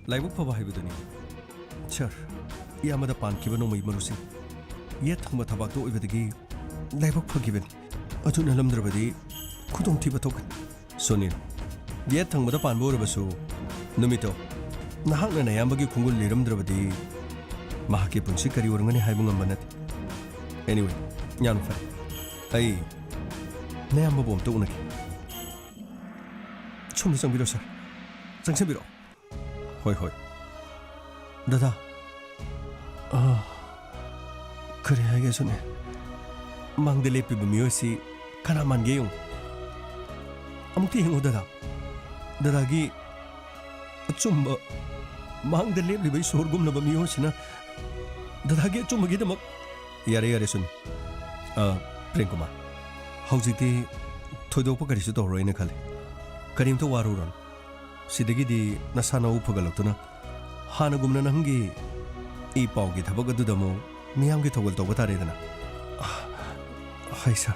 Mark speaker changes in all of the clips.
Speaker 1: लाइबक फबा हाइबदुनी sir यामदा पानखिबा नोमई मरुसिं ये थंबा थबाक तो ओइबदगी लाइबक फगिबन अजुना लमद्रबदी खुदों थिबा थोक सोनिल ये थंबदा पानबो ओरबसु नुमितो नहाकना नयामबगी खुंगुल लिरमद्रबदी महाके पुंसी करी ओरंगनी हाइबु ngamba nat anyway यान फर आई नयामबो बोम तो उनकी 좀 정비로 살 정신비로 호이 호이 다다 그래 알겠소네 망들레 피부 미오시 가나만 게용 아무튼 행오다다 다다기 좀뭐 망들레 리베 소르금나 미오시나 다다기 좀 먹이다 막 야래 순 프랭코마 하우지티 토도포 가리스 도로이네 칼레 करीम तो वारूरन सिदगी दी नसाना उफगलक्तुना हानगुमना नंगी ई पावगी थबक अदुदमो मियामगी थोगल तोबा तारेदना हाय सर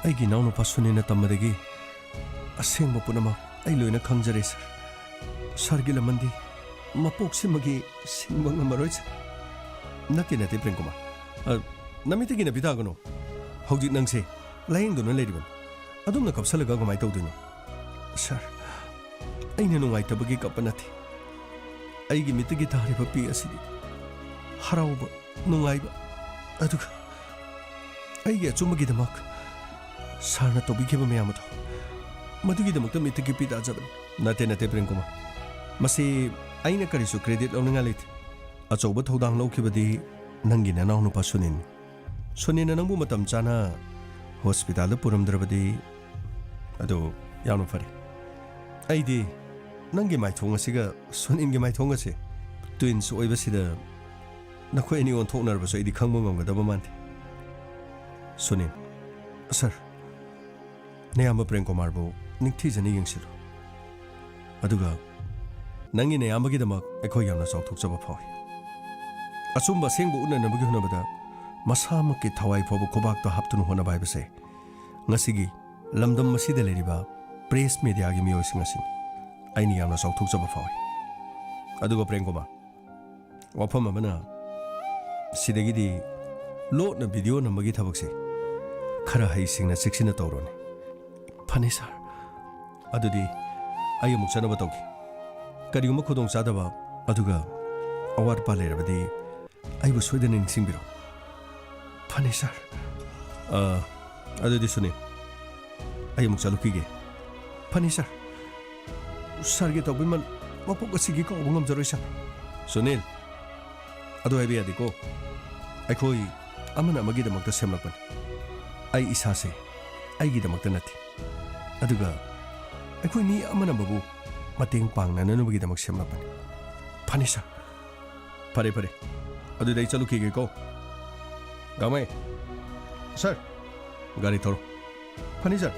Speaker 1: आइगी नाउनु पासुनिना तमदगी असेंग पुनमा आई लोइना खंगजरे सर सरगी लमंदी मपोक्सिमगी सिंगबंग मरोय नते प्रेंकुमा नमितगी न बिदागनो हौजी नंगसे लायंगदुना लेरिबन अदुमना कपसलगा गमाय तौदिनो सर अने नुंगाइतबगी कप नथि अगी मितगी तारिब पी असिदी हराउब नुंगाइब अदुगा अगी अचुमगिदमक सरना तौबिखिब मयामदो मदुगिदमक्ता मितगी पी दाजबन नते प्रेंकुमा मसी अइना करिसु क्रेडिट लौनिंगा लेथि अचौब थौदांग लौखिबदी नंगी ननाव नुपा सुनिन नंबु मतम चाना हॉस्पिटल पुरमद्रबदी अदो यानो फरे आइदी नंगी माइथोंगसिगा सुनिनगी माइथोंगसे ट्विन्स ओइबसिदा नखोय नि ओन थोकनरबसो आइदी खंगबो ngमगदबा मानथे सुनिन सर नेयाम प्रेमकुमारबो निंगथिजनी यंगसिलो अदुगा नंगी नेयामगी दमक एखोय यामना चौथोकजबा फावि अचुम्बा सेंगबो उननबगी हुनबदा मसामकी थवाई फोबो खुबाकतो हापतुन होना बाइबसे ngasiगी lamdam masida leriba press media gi miyoising asin aini yamna chauthokjaba fawi aduga prengoma wafam amana sidagi di lo na video namagi thabakse khara haisingna seksina tawrone phane sir adudi ayumuk chanaba tawgi kariguma khodong chadaba aduga awar pa lerabadi aibu soidana ningsingbiro phane sir adudi sune आई मुक चालू कीगे funny sir सरगे तौबिमन मपोक असिगी को ngam jaroi sir Sunil अदो आइबे यादिको अखोई अमन अमगी दमक्ता सेमलपन आई इसासे आइगी दमक्ता नथि अदुगा अखोई मी अमन अमबु मतेंग पांगना ननुबगी दमक सेमलपन funny sir फरे अदो दai चालू कीगे को गामे सर गाड़ी थोरो फनी सर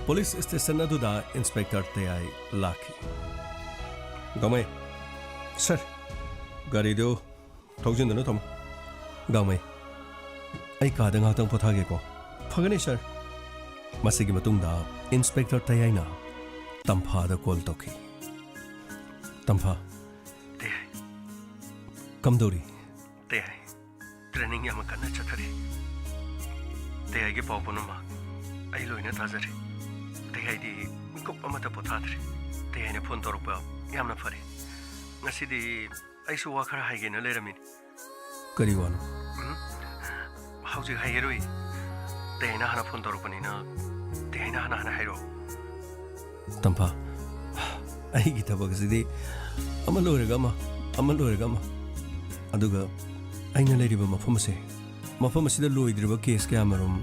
Speaker 1: पुलिस स्टेशन अदुदा इंस्पेक्टर तयाई लाखी गामे सर गाड़ी दो थौजिंदनो थम गामे आई कादा ngakhtang pothage ko phagani sir masigi matungda inspector तयाईना तंफा दा कॉल तोखी तंफा तयाई कमदोरी तयाई ट्रेनिंग याम कन्ना चथरे तयाई के पावपनुमा आई लोइना थाजरे तयाईदी मिकुप अमता पोथाद्रे तयाईने फोन तोरपा यामना फरे ngasidi aisu wa khara haigena leramin kari wano hauji hairoi tayna hana phone toropanina tayna hana hairo tampa ai gi tabak sidi amalorega ma aduga aina leriba mafam asida loidriba case kya marum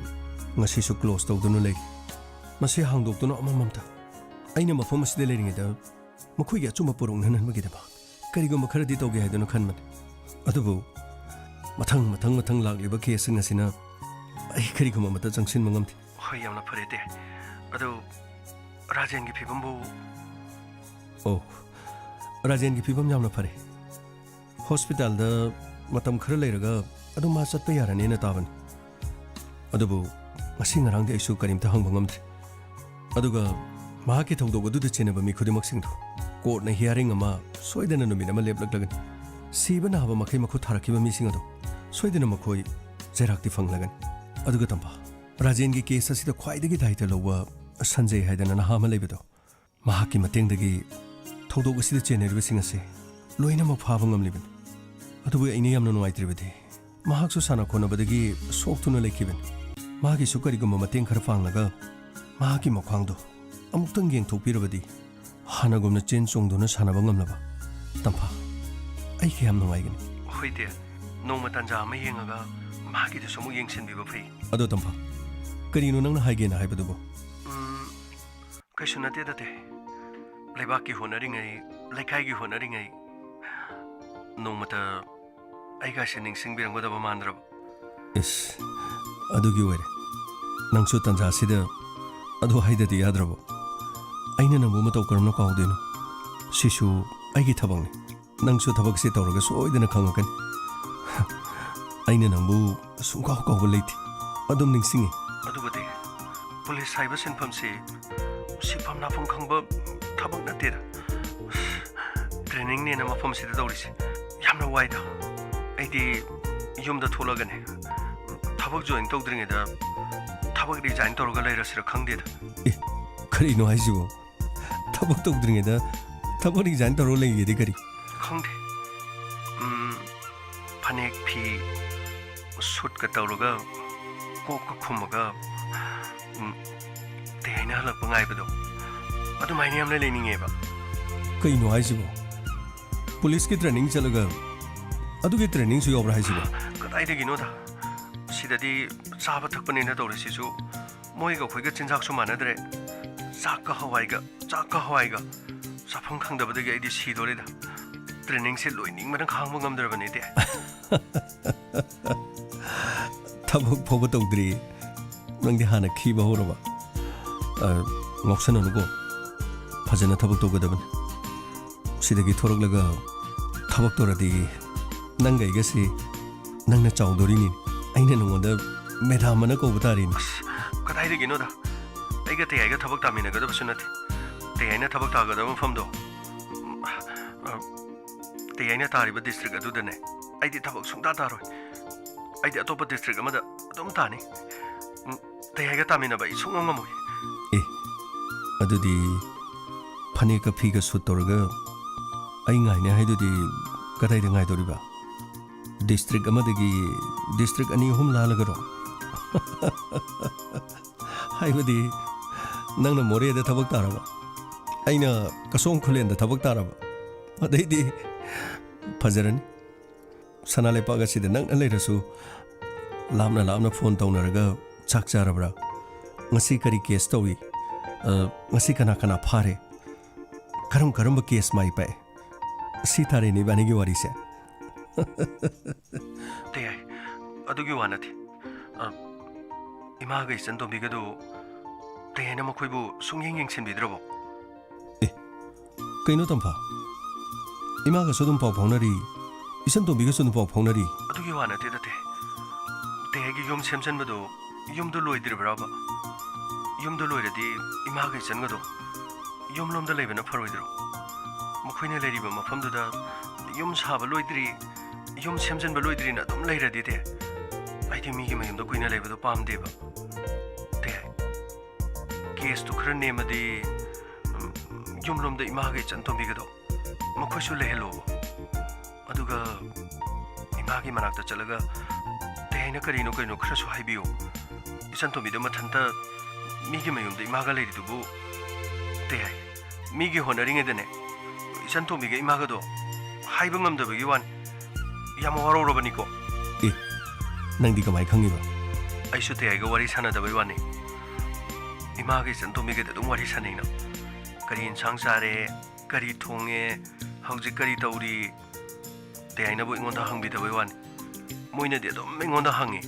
Speaker 1: ngasi su close tawdunu lei masi hangdoktuno amamamta aina mafam asida leringeda makhui ya chuma purung nan magidaba करिगुम खरदी तौगे हाइदनो खनमन अदुबु मथंग लाक्लिबा केसिंग असिना आई करिगुम मत जंक्शन मंगमथि होय यामना फरेते अदु राजेन की फिबमबु ओ राजेन की फिबम यामना फरे हॉस्पिटल द मतम खर लेरगा अदु मा चतप यारने न ताबन ꯑꯗꯨꯕꯨ ꯉꯁꯤ ꯉꯔꯥꯡꯗꯤ ꯑꯩꯁꯨ ꯀꯔꯤꯝꯇ ꯍꯪꯕ ꯉꯝꯗ꯭ꯔꯦ ꯑꯗꯨꯒ ꯃꯍꯥꯛꯀꯤ ꯊꯧꯗꯣꯛ ꯑꯗꯨꯗ ꯆꯦꯟꯅꯕ ꯃꯤ ꯈꯨꯗꯤꯡꯃꯛꯁꯤꯡꯗꯨ ꯀꯣꯔꯠꯅ ꯍꯤꯌꯥꯔꯤꯡ ꯑꯃ ꯁꯣꯏꯗꯅ ꯅꯨꯃꯤꯠ ꯑꯃ ꯂꯦꯞꯂꯛꯂꯒꯅꯤ ꯁꯤꯕ ꯅꯥꯕ ꯃꯈꯩ ꯃꯈꯨꯠ ꯊꯥꯔꯛꯈꯤꯕ ꯃꯤꯁꯤꯡ ꯑꯗꯨ ꯁꯣꯏꯗꯅ ꯃꯈꯣꯏ ꯆꯩꯔꯥꯛꯇꯤ ꯐꯪꯂꯒꯅꯤ ꯑꯗꯨꯒ ꯇꯝꯄꯥ ꯔꯥꯖꯦꯟꯒꯤ ꯀꯦꯁ ꯑꯁꯤꯗ ꯈ꯭ꯋꯥꯏꯗꯒꯤ ꯗꯥꯏꯇ ꯂꯧꯕ ꯁꯟꯖय ꯍꯥꯏꯗꯅ ꯅꯍꯥ ꯑꯃ ꯂꯩꯕꯗꯣ ꯃꯍꯥꯛꯀꯤ ꯃꯇꯦꯡꯗꯒꯤ ꯊꯧꯗꯣꯛ ꯑꯁꯤꯗ ꯆꯦꯟꯅꯔꯤꯕꯁꯤꯡ ꯑꯁꯤ ꯂꯣꯏꯅꯃꯛ ꯐꯥꯕ ꯉꯝꯂꯤꯕꯅꯤ ꯑꯗꯨꯕꯨ ꯑꯩꯅ ꯌꯥꯝꯅ ꯅꯨꯡꯉꯥꯏꯇ꯭ꯔꯤꯕꯗꯤ ꯃꯍꯥꯛꯁꯨ ꯁꯥꯟꯅ ꯈꯣꯠꯅꯕꯗꯒꯤ ꯁꯣꯛꯇꯨꯅ ꯂꯩꯈꯤꯕꯅꯤ ꯃꯥꯒꯤꯁꯨ ꯀꯔꯤꯒꯨꯝꯕ ꯃꯇꯦꯡ ꯈꯔ ꯄꯥꯡꯂꯒ ꯃꯍꯥꯛꯀꯤ ꯃꯈ꯭ꯋꯥꯡꯗꯣ ꯑꯃꯨꯛꯇꯪ ꯌꯦꯡꯊꯣꯛꯄꯤꯔꯕꯗꯤ ꯍꯥꯟꯅꯒꯨꯝꯅ ꯆꯦꯟ ꯆꯣꯡꯗꯨꯅ ꯁꯥꯟꯅꯕ ꯉꯝꯂꯕ ꯇꯝꯐꯥ ꯑꯩ ꯀꯌꯥꯝ ꯅꯨꯡꯉꯥꯏꯒꯅꯤ ꯍꯣꯏꯗꯦ ꯅꯣꯡꯃ ꯇꯥꯟꯖꯥ ꯑꯃ ꯌꯦꯡꯉꯒ ꯃꯍꯥꯛꯀꯤꯗꯨꯁꯨ ꯑꯃꯨꯛ ꯌꯦꯡꯁꯤꯟꯕꯤꯕ ꯐꯩ ꯑꯗꯣ ꯇꯝꯐꯥ ꯀꯔꯤꯅꯣ ꯅꯪꯅ ꯍꯥꯏꯒꯦꯅ ꯍꯥꯏꯕꯗꯨꯕꯨ ꯀꯩꯁꯨ ꯅꯠꯇꯦ ꯗꯇꯦ ꯂꯩꯕꯥꯛꯀꯤ ꯍꯣꯠꯅꯔꯤꯉꯩ ꯂꯩꯀꯥꯏꯒꯤ ꯍꯣꯠꯅꯔꯤꯉꯩ ꯅꯣꯡꯃꯇ ꯑꯩꯒꯥꯁꯦ ꯅꯤꯡꯁꯤꯡꯕꯤꯔꯝꯒꯗꯕ ꯃꯥꯟꯗ꯭ꯔꯕ ꯏꯁ ꯑꯗꯨꯒꯤ ꯑꯣꯏꯔꯦ ꯅꯪꯁꯨ ꯇꯥꯟꯖꯥꯁꯤꯗ ꯑꯗꯨ ꯍꯥꯏꯗꯗꯤ ꯌꯥꯗ꯭ꯔꯕꯣ ꯑꯩꯅ ꯅꯪꯕꯨ ꯃꯇꯧ ꯀꯔꯝꯅ ꯀꯥꯎꯗꯣꯏꯅꯣ ꯁꯤꯁꯨ ꯑꯩꯒꯤ ꯊꯕꯛꯅꯤ ꯅꯪꯁꯨ ꯊꯕꯛꯁꯤ ꯇꯧꯔꯒ ꯁꯣꯏꯗꯅ ꯈꯪꯉꯛꯀꯅꯤ ꯑꯩꯅ ꯅꯪꯕꯨ ꯁꯨꯡꯀꯥꯎ ꯀꯥꯎꯕ ꯂꯩꯇꯦ ꯑꯗꯨꯝ ꯅꯤꯡꯁꯤꯡꯉꯤ ꯑꯗꯨꯕꯨꯗꯤ ꯄꯨꯂꯤꯁ ꯍꯥꯏꯕ ꯁꯤꯟꯐꯝꯁꯤ ꯁꯤꯐꯝ ꯅꯥꯐꯝ ꯈꯪꯕ ꯊꯕꯛ ꯅꯠꯇꯦꯗ ꯇ꯭ꯔꯦꯅꯤꯡꯅꯦꯅ ꯃꯐꯝꯁꯤꯗ ꯇꯧꯔꯤꯁꯦ ꯌꯥꯝꯅ ꯋꯥꯏꯗ ꯑꯩꯗꯤ ꯌꯨꯝꯗ ꯊꯣꯛꯂꯒꯅꯦ ꯊꯕꯛ ꯖꯣꯏꯟ ꯇꯧꯗ꯭ꯔꯤꯉꯩꯗ ꯊꯕꯛ ꯔꯤꯖꯥꯏꯟ ꯇꯧꯔꯒ ꯂꯩꯔꯁꯤꯔ ꯈꯪꯗꯦꯗ ꯑꯦ ꯀꯔꯤꯅꯣ ꯍꯥꯏꯁꯤꯕꯣ ꯊꯕꯛ ꯇꯧꯗ꯭ꯔꯤꯉꯩꯗ ꯊꯕꯛ ꯔꯤꯖꯥꯏꯟ ꯇꯧꯔꯒ ꯂꯩꯒꯦꯗꯤ ꯀꯔꯤ ꯈꯪꯗꯦ ꯐꯅꯦꯛ ꯐꯤ ꯁꯨꯠꯀ ꯇꯧꯔꯒ ꯀꯣꯛꯀ ꯈꯨꯝꯃꯒ ꯇꯦꯅ ꯍꯜꯂꯛꯄ ꯉꯥꯏꯕꯗꯣ ꯑꯗꯨꯃꯥꯏꯅ ꯌꯥꯝꯅ ꯂꯩꯅꯤꯡꯉꯦꯕ ꯀꯩꯅꯣ ꯍꯥꯏꯁꯤꯕꯣ ꯄꯨꯂꯤꯁꯀꯤ ꯇ꯭ꯔꯦꯅꯤꯡ ꯆꯠꯂꯒ ꯑꯗꯨꯒꯤ ꯇ꯭ꯔꯦꯅꯤꯡꯁꯨ ꯌꯥꯎꯕ꯭ꯔꯥ ꯍꯥꯏꯁꯤꯕꯣ ꯀꯗꯥꯏꯗꯒꯤꯅꯣꯗ ꯁꯤꯗꯗꯤ ꯆꯥꯕ ꯊꯛꯄꯅꯦꯅ ꯇꯧꯔꯤꯁꯤꯁꯨ ꯃꯣꯏꯒ ꯑꯩꯈꯣꯏꯒ ꯆꯤꯟꯖꯥꯛꯁꯨ ꯃꯥꯟꯅꯗ꯭ꯔꯦ ꯆꯥꯛꯀ ꯍꯋꯥꯏꯒ ꯆꯥꯐꯝ ꯈꯪꯗꯕꯗꯒꯤ ꯑꯩꯗꯤ ꯁꯤꯗꯣꯔꯦꯗ ट्रेनिंग लोइनिंग खांब गमद्रबने थबक फाव तौद्री नंदी हाना खीब होरब ngoksanनको फजन थबक तौगदबन सिदगी थोरगलगा थबक तौरदी नंगैगसी नंगना चाउदोरिनी अइना नंगोदा मेधामना कोबतारिन कदाइदगिनोदा अइगा तेयाइगा थबक तामिनगदबसु नथि तेयाइना थबक तागदब मफमदो तेयाइना तारिबा डिस्ट्रिक्ट अदुदने अइदि थबक सुंता तारोय अइदि अतोप डिस्ट्रिक्ट अमदा अदुम तानी तेयाइगा तामिनबा इसुंगममोय ए अदुदि फने का फीगा सुट तौरगा अइ ngaine haidudi kadaida ngai doriba district amadagi district ani hum lalagaro haibadi nangna more da thabak taraba aina kasong khulen da thabak taraba adaidi fajarani sanale paga sida nang leirasu lamna phone taunaraga chak charabra ngasi kari case tawi ngasi kana phare karam case mai pai सीतारे ने बनेगी वारी से ते आई अदुगी वानथि इमा गई सन तो बिगदो ते न मखोइबु सुंगिंग यंग सिनबिद्रबो ए कइनो तंफा इमा ग सोदुम पाव फाउनरी इसन तो बिग सोदुम पाव फाउनरी अदुगी वानथि दते ते गी योम सेमसन बदो योम दो लोइद्रबराबा योम दो लोइरदि इमा गई सन गदो योम लोम द लेबना फरोइद्रो मखोइने लेरिबा मफमदुदा युम साबा लोइद्री युम सेमजनबा लोइद्रीना अदुम लेरदि दे आइदि मिगी मयुमदा कुइना लेबदो पामदेबा ते केस तो खरा नेमदि युम लोमदा इमागे चंतोबिगदो मखोइसु लेहेलो अदुगा इमागी मनाक्ता चलगा तेना करिनो खरासु हाइबियो इचंतोबिदो मथंता मिगी मयुमदा इमागा लेरिदुबु ते मिगी होनरिङेदने इचंतोबिगे इमागदो हाइबा ngamdabagi wan yam warorobani ko e nangdi kamai khangiba aisu te aiga wari sanadabai wani image ichantobige da dum wari saneina kari insang sare kari thonge hauji kari tauri te aina bo ingonda hangbi dabai wani moina de dum ingonda hangi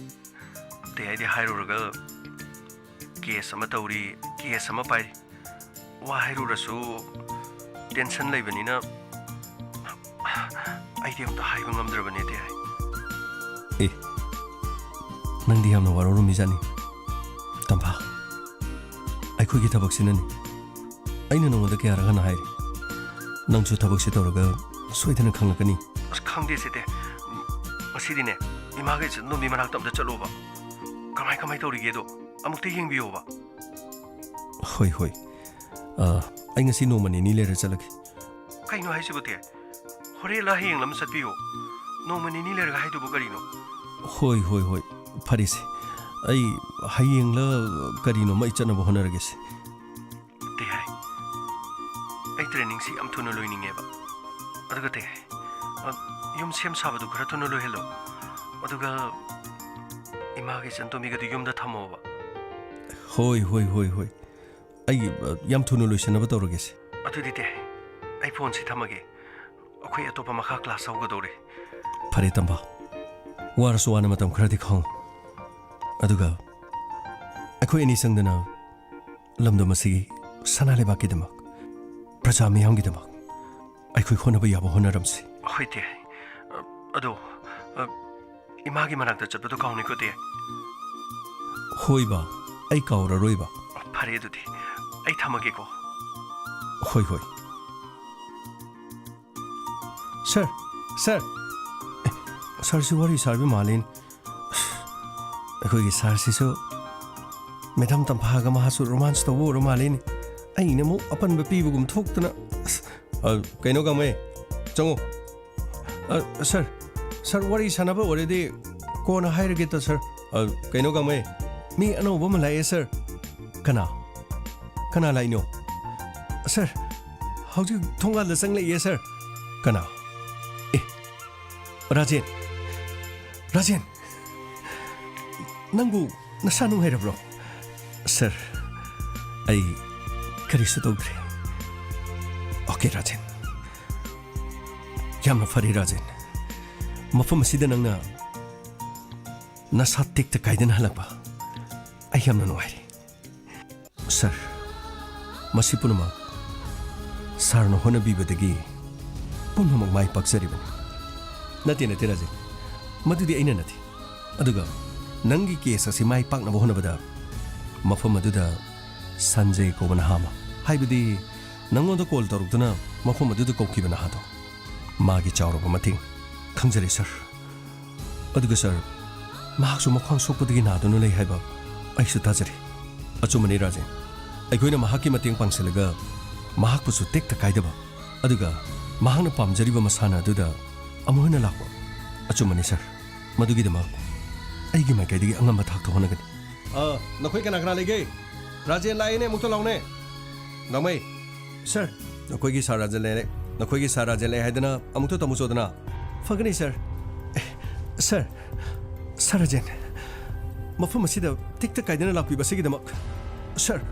Speaker 1: te aidi hairoraga case ama tauri case ama pai wa hairurasu tension लेबनिना idea तो हाइबा ngamद्रबने ते ए ꯅꯪꯗꯤ ꯌꯥꯝꯅ ꯋꯥꯔꯧꯔꯝꯃꯤꯖꯥꯠꯅꯤ ꯇꯝꯐꯥ ꯑꯩꯈꯣꯏꯒꯤ ꯊꯕꯛꯁꯤꯅꯅꯤ ꯑꯩꯅ ꯅꯉꯣꯟꯗ ꯀꯌꯥꯔꯛ ꯍꯟꯅ ꯍꯥꯏꯔꯤ ꯅꯪꯁꯨ ꯊꯕꯛꯁꯤ ꯇꯧꯔꯒ ꯁꯣꯏꯗꯅ ꯈꯪꯂꯛꯀꯅꯤ ꯑꯁ ꯈꯪꯗꯦ ꯁꯤꯗꯤ ꯉꯁꯤꯗꯤꯅꯦ ꯏꯃꯥꯒ ꯏꯆꯟꯇꯣꯝꯕꯤ ꯃꯅꯥꯛꯇ ꯑꯝꯇ ꯆꯠꯂꯣꯕ ꯀꯃꯥꯏ ꯇꯧꯔꯤꯒꯦꯗꯣ ꯑꯃꯨꯛꯇ ꯌꯦꯡꯕꯤꯌꯣꯕ ꯍꯣꯏ ꯍꯣꯏ ꯑꯩ ꯉꯁꯤ ꯅꯣꯡꯃ ꯅꯤꯅꯤ ꯂꯩꯔ ꯆꯠꯂꯒꯦ ꯀꯩꯅꯣ ꯍꯥꯏꯁꯤꯕꯨꯗꯤ ꯍꯣꯔꯦꯟꯂ ꯍꯌꯦꯡꯂ ꯑꯃ ꯆꯠꯄꯤꯌꯣ ꯅꯣꯡꯃ ꯅꯤꯅꯤ ꯂꯩꯔꯒ ꯍꯥꯏꯗꯨꯕꯨ ꯀꯔꯤꯅꯣ ꯍꯣꯏ ꯍꯣꯏ ꯍꯣꯏ ꯐꯔꯦꯁꯦ ꯑꯩ ꯍꯌꯦꯡꯂ ꯀꯔꯤꯅꯣꯃ ꯑꯩ ꯆꯠꯅꯕ ꯍꯣꯠꯅꯔꯒꯦꯁꯦ ꯇꯦꯍꯥꯏ ꯑꯩ ꯇ꯭ꯔꯦꯅꯤꯡꯁꯤ ꯌꯥꯝ ꯊꯨꯅ ꯂꯣꯏꯅꯤꯡꯉꯦꯕ ꯑꯗꯨꯒ ꯇꯦꯍꯥꯏ ꯌꯨꯝ ꯁꯦꯝ ꯁꯥꯕꯗꯨ ꯈꯔ ꯊꯨꯅ ꯂꯣꯏꯍꯜꯂꯣ ꯑꯗꯨꯒ 이마가 ꯏꯆꯟꯇꯣꯝ비ꯒꯗꯨ ꯌꯨꯝꯗ ꯊꯝꯃꯣꯕ ꯍꯣꯏ ꯍꯣꯏ ꯍꯣꯏ ꯍꯣꯏ ꯑꯩ ꯌꯥꯝ ꯊꯨꯅ ꯂꯣꯏꯁꯤꯟꯅꯕ ꯇꯧꯔꯒꯦꯁꯦ ꯑꯗꯨꯗꯤ ꯇꯦ ꯑꯩ ꯐꯣꯟꯁꯤ ꯊꯝꯃꯒꯦ ꯑꯩꯈꯣꯏ ꯑꯇꯣꯞꯄ ꯃꯈꯥ ꯀ꯭ꯂꯥꯁ ꯍꯧꯒꯗꯧꯔꯦ ꯐꯔꯦ ꯇꯝꯕ ꯋꯥꯔꯁꯨ ꯋꯥꯅ ꯃꯇꯝ ꯈꯔꯗꯤ ꯈꯪꯉꯨ ꯑꯗꯨꯒ ꯑꯩꯈꯣꯏ ꯑꯅꯤ ꯆꯪꯗꯅ ꯂꯝꯗꯝ ꯑꯁꯤꯒꯤ ꯁꯅꯥ ꯂꯩꯕꯥꯛꯀꯤꯗꯃꯛ ꯄ꯭ꯔꯖꯥ ꯃꯤꯌꯥꯝꯒꯤꯗꯃꯛ ꯑꯩꯈꯣꯏ ꯍꯣꯠꯅꯕ ꯌꯥꯕ ꯍꯣꯠꯅꯔꯝꯁꯤ ꯍꯣꯏ ꯇꯦ ꯑꯗꯣ 이마ꯒꯤ ꯃꯅꯥꯛꯇ ꯆꯠꯄꯗꯣ ꯀꯥꯎꯅꯤꯀꯣ ꯇꯦ ꯍꯣꯏꯕ ꯑꯩ ꯀꯥꯎꯔꯔꯣꯏꯕ ꯐꯔꯦ ꯑꯗꯨꯗꯤ ꯑꯩ ꯊꯝꯃꯒꯦꯀꯣ ꯍꯣꯏ ꯍꯣꯏ ꯁꯔ ꯁꯔꯁꯤ ꯋꯥꯔꯤ ꯁꯥꯔꯕꯤ ꯃꯥꯜꯂꯦꯅꯦ ꯑꯩꯈꯣꯏꯒꯤ ꯁꯔꯁꯤꯁꯨ ꯃꯦꯗꯥꯝ ꯇꯝꯐꯥꯒ ꯃꯍꯥꯛꯁꯨ ꯔꯣꯃꯥꯟꯁ ꯇꯧꯕ ꯑꯣꯏꯔ ꯃꯥꯜꯂꯦꯅꯦ ꯑꯩꯅ ꯑꯃꯨꯛ ꯑꯄꯟꯕ ꯄꯤꯕꯒꯨꯝ ꯊꯣꯛꯇꯅ ꯀꯩꯅꯣ ꯒꯥꯡꯃꯩ ꯆꯪꯉꯣ ꯁꯔ ꯋꯥꯔꯤ ꯁꯥꯟꯅꯕ ꯑꯣꯏꯔꯗꯤ ꯀꯣꯟꯅ ꯍꯥꯏꯔꯒꯦꯇ ꯁꯔ ꯀꯩꯅꯣ ꯒꯥꯡꯃꯩ ꯃꯤ ꯑꯅꯧꯕ ꯑꯃ ꯂꯥꯛꯑꯦ ꯁꯔ ꯀꯅꯥ ꯂꯥꯛꯏꯅꯣ ꯁꯔ ꯍꯧꯖꯤꯛ ꯊꯣꯡꯒꯥꯜꯗ ꯆꯪꯂꯛꯏꯌꯦ ꯁꯔ ꯀꯅꯥ ꯑꯦ ꯔꯥꯖꯦꯟ ꯅꯪꯕꯨ ꯅꯁꯥ ꯅꯨꯡꯉꯥꯏꯔꯕ꯭ꯔꯣ ꯁꯔ ꯑꯩ ꯀꯔꯤꯁꯨ ꯇꯧꯗ꯭ꯔꯦ ꯑꯣꯀꯦ ꯔꯥꯖꯦꯟ ꯌꯥꯝꯅ ꯐꯔꯦ ꯔꯥꯖꯦꯟ ꯃꯐꯝ ꯑꯁꯤꯗ ꯅꯪꯅ ꯅꯁꯥ ꯇꯦꯛꯇ ꯀꯥꯏꯗꯅ ꯍꯜꯂꯛꯄ ꯑꯩ ꯌꯥꯝꯅ ꯅꯨꯡꯉꯥꯏꯔꯦ ꯁꯔ ꯃꯁꯤ ꯄꯨꯝꯅꯃꯛ ꯁꯥꯔꯅ ꯍꯣꯠꯅꯕꯤꯕꯗꯒꯤ ꯄꯨꯝꯅꯃꯛ ꯃꯥꯏ ꯄꯥꯛꯆꯔꯤꯕꯅꯤ ꯅꯠꯇꯦ ꯔꯥꯖꯦꯟ ꯃꯗꯨꯗꯤ ꯑꯩꯅ ꯅꯠꯇꯦ ꯑꯗꯨꯒ ꯅꯪꯒꯤ ꯀꯦꯁ ꯑꯁꯤ ꯃꯥꯏ ꯄꯥꯛꯅꯕ ꯍꯣꯠꯅꯕꯗ ꯃꯐꯝ ꯑꯗꯨꯗ ꯁꯟꯖꯦ ꯀꯧꯕ ꯅꯍꯥ ꯑꯃ ꯍꯥꯏꯕꯗꯤ ꯅꯪꯉꯣꯟꯗ ꯀꯣꯜ ꯇꯧꯔꯛꯇꯨꯅ ꯃꯐꯝ ꯑꯗꯨꯗ ꯀꯧꯈꯤꯕ ꯅꯍꯥꯗꯣ ꯃꯥꯒꯤ ꯆꯥꯎꯔꯕ ꯃꯇꯦꯡ ꯈꯪꯖꯔꯦ ꯁꯔ ꯑꯗꯨꯒ ꯁꯔ ꯃꯍꯥꯛꯁꯨ ꯃꯈ꯭ꯋꯥꯡ ꯁꯣꯛꯄꯗꯒꯤ ꯅꯥꯗꯨꯅ ꯂꯩ ꯍꯥꯏꯕ ꯑꯩꯁꯨ ꯇꯥꯖꯔꯦ ꯑꯆꯨꯝꯕꯅꯤ ꯔꯥꯖꯦꯟ ꯑꯩꯈꯣꯏꯅ ꯃꯍꯥꯛꯀꯤ ꯃꯇꯦꯡ ꯄꯥꯡꯁꯤꯜꯂꯒ ꯃꯍꯥꯛꯄꯨꯁꯨ ꯇꯦꯛꯇ ꯀꯥꯏꯗꯕ ꯑꯗꯨꯒ ꯃꯍꯥꯛꯅ ꯄꯥꯝꯖꯔꯤꯕ ꯃꯁꯥꯟꯅ ꯑꯗꯨꯗ ꯑꯃꯨꯛ ꯍꯟꯅ ꯂꯥꯛꯄ ꯑꯆꯨꯝꯕꯅꯤ ꯁꯔ ꯃꯗꯨꯒꯤꯗꯃꯛ ꯑꯩꯒꯤ ꯃꯥꯏꯀꯩꯗꯒꯤ ꯑꯉꯝꯕ ꯊꯥꯛꯇ ꯍꯣꯠꯅꯒꯅꯤ ꯅꯈꯣꯏ ꯀꯅꯥ ꯂꯩꯒꯦ ꯔꯥꯖꯦꯟ ꯂꯥꯛꯑꯦꯅꯦ ꯑꯃꯨꯛꯇ ꯂꯥꯎꯅꯦ ꯒꯥꯡꯃꯩ ꯁꯔ ꯅꯈꯣꯏꯒꯤ ꯁꯥꯔ ꯔꯥꯖꯦꯟ ꯂꯩꯔꯦ ꯅꯈꯣꯏꯒꯤ ꯁꯥꯔ ꯔꯥꯖꯦꯟ ꯂꯩ ꯍꯥꯏꯗꯅ ꯑꯃꯨꯛꯇ ꯇꯝꯃꯨꯆꯣꯗꯅ ꯐꯒꯅꯤ ꯁꯔ ꯔꯥꯖꯦꯟ ꯃꯐꯝ ꯑꯁꯤꯗ ꯇꯦꯛꯇ ꯀꯥꯏꯗꯅ ꯂꯥꯛꯄꯤꯕꯁꯤꯒꯤꯗꯃꯛ ꯁꯔ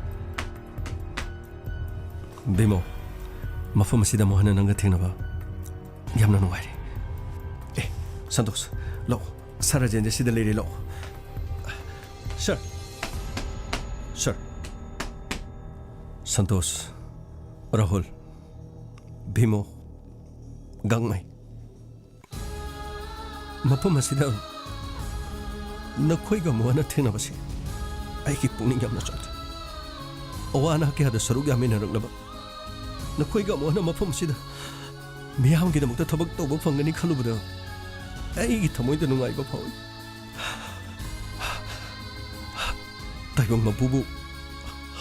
Speaker 1: ꯕꯤꯃꯣ ꯃꯐꯝ ꯑꯁꯤꯗ ꯑꯃꯨꯛ ꯍꯟꯅ ꯅꯪꯒ ꯊꯦꯡꯅꯕ ꯌꯥꯝꯅ ꯅꯨꯡꯉꯥꯏꯔꯦ ꯁꯟꯇꯣꯁ ꯂꯥꯛꯑꯣ ꯁꯥꯔ ꯔꯥꯖꯦꯟꯁꯦ ꯁꯤꯗ ꯂꯩꯔꯦ ꯂꯥꯛꯑꯣ ꯁꯔ ꯁꯟꯇꯣꯁ ꯔꯥꯍꯨꯜ ꯚꯤꯃꯣ ꯒꯥꯡꯃꯩ ꯃꯐꯝ ꯑꯁꯤꯗ ꯅꯈꯣꯏꯒ ꯑꯃꯨꯛ ꯍꯟꯅ ꯊꯦꯡꯅꯕꯁꯤ ꯑꯩꯒꯤ ꯄꯨꯛꯅꯤꯡ ꯌꯥꯝꯅ ꯆꯥꯎꯊꯦ ꯑꯋꯥ ꯑꯅꯥ ꯀꯌꯥꯗ ꯁꯔꯨꯛ ꯌꯥꯃꯤꯟꯅꯔꯛꯂꯕ ꯅꯈꯣꯏꯒ ꯑꯃꯨꯛ ꯍꯟꯅ ꯃꯐꯝ ꯑꯁꯤꯗ ꯃꯤꯌꯥꯝꯒꯤꯗꯃꯛꯇ ꯊꯕꯛ ꯇꯧꯕ ꯐꯪꯒꯅꯤ ꯈꯜꯂꯨꯕꯗ ꯑꯩꯒꯤ ꯊꯃꯣꯏꯗ ꯅꯨꯡꯉꯥꯏꯕ ꯐꯥꯎꯏ ꯇꯥꯏꯕꯪ ꯃꯄꯨꯕꯨ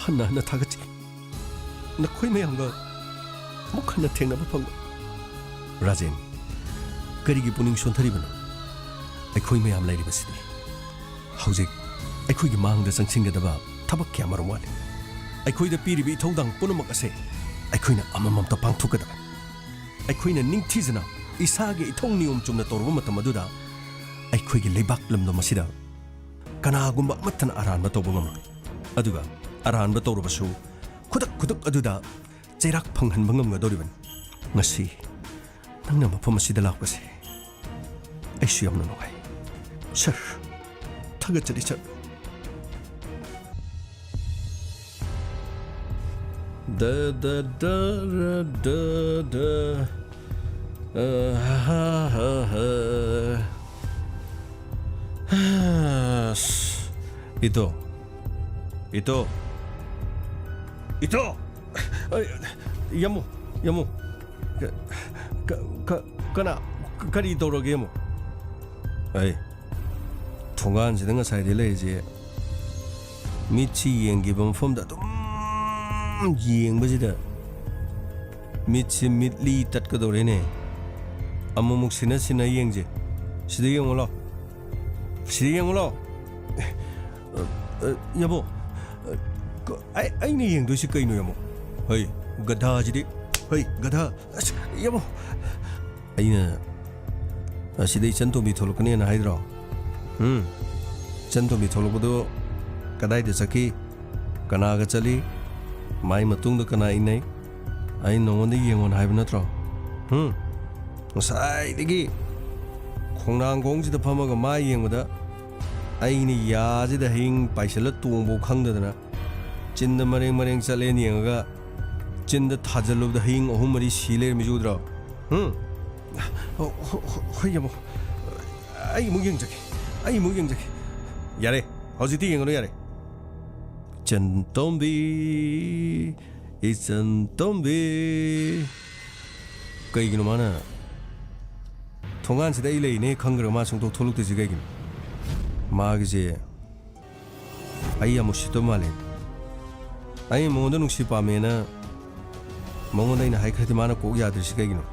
Speaker 1: ꯍꯟꯅ ꯊꯥꯒꯠꯆꯩ ꯅꯈꯣꯏ ꯃꯌꯥꯝꯒ ꯑꯃꯨꯛ ꯍꯟꯅ ꯊꯦꯡꯅꯕ ꯐꯪꯕ ꯔꯥꯖꯦꯟ ꯀꯔꯤꯒꯤ ꯄꯨꯛꯅꯤꯡ ꯁꯣꯟꯊꯔꯤꯕꯅꯣ ꯑꯩꯈꯣꯏ ꯃꯌꯥꯝ ꯂꯩꯔꯤꯕꯁꯤꯗꯤ ꯍꯧꯖꯤꯛ ꯑꯩꯈꯣꯏꯒꯤ ꯃꯥꯡꯗ ꯆꯪꯁꯤꯟꯒꯗꯕ ꯊꯕꯛ ꯀꯌꯥ ꯃꯔꯨꯝ ꯋꯥꯠꯂꯤ ꯑꯩꯈꯣꯏꯗ ꯄꯤꯔꯤꯕ ꯏꯊꯧꯗꯥꯡ ꯄꯨꯝꯅꯃꯛ ꯑꯁꯦ ꯑꯩꯈꯣꯏꯅ ꯑꯃꯃꯝꯇ ꯄꯥꯡꯊꯣꯛꯀꯗꯕꯅꯤ ꯑꯩꯈꯣꯏꯅ ꯅꯤꯡꯊꯤꯖꯅ ꯏꯁꯥꯒꯤ ꯏꯊꯧ ꯅꯤꯌꯣꯝ ꯆꯨꯝꯅ ꯇꯧꯔꯕ ꯃꯇꯝ ꯑꯗꯨꯗ ꯑꯩꯈꯣꯏꯒꯤ ꯂꯩꯕꯥꯛ ꯂꯝꯗꯝ ꯑꯁꯤꯗ ꯀꯅꯥꯒꯨꯝꯕ ꯑꯃꯠꯇꯅ ꯑꯔꯥꯟꯕ ꯇꯧꯕ ꯉꯝꯂꯣꯏ ꯑꯗꯨꯒ ꯑꯔꯥꯟꯕ ꯇꯧꯔꯕꯁꯨ ꯈꯨꯗꯛ ꯑꯗꯨꯗ ꯆꯩꯔꯥꯛ ꯐꯪꯍꯟꯕ ꯉꯝꯒꯗꯧꯔꯤꯕꯅꯤ ꯉꯁꯤ ꯅꯪꯅ ꯃꯐꯝ ꯑꯁꯤꯗ ꯂꯥꯛꯄꯁꯦ ꯑꯩꯁꯨ ꯌꯥꯝꯅ ꯅꯨꯡꯉꯥꯏ ꯁꯔ ꯊꯥꯒꯠꯆꯔꯤ sir Ito. Yamu. Kari tawrage mo. Ay. Thongan sidanga side leje. Michi yengi bam from da dum yeng bajida. Michi mitli tat ka dore ne. Amumuk sina yengje. Sida yengolo. Yabo. Ai ni yeng do si kai no yamo. Hey, gadha jidi. Hey, gadha. Yamo. Aina asidai chantomi tholokane na haidro. Chantomi tholokdo kadai de saki kana ga chali mai matung da kana inai ai nongonde yengon haib natro. Sai digi khongnang gongji da phamaga mai yengda ai ni ya ji da hing paisala tungbo khangdana chinda mareng chale ni yenga chinda thajalu da hing ohum mari sile mi judra. Hoyamo ai mu yengjake yare hojiti yengono yare chantombi kaigino mana thongan sida ilei ne khangra ma sung to tholuk de jigaigin ma gije ai amu sito male ai monda nungsi pamena monda ina hai khati mana ko ya dri sigaigino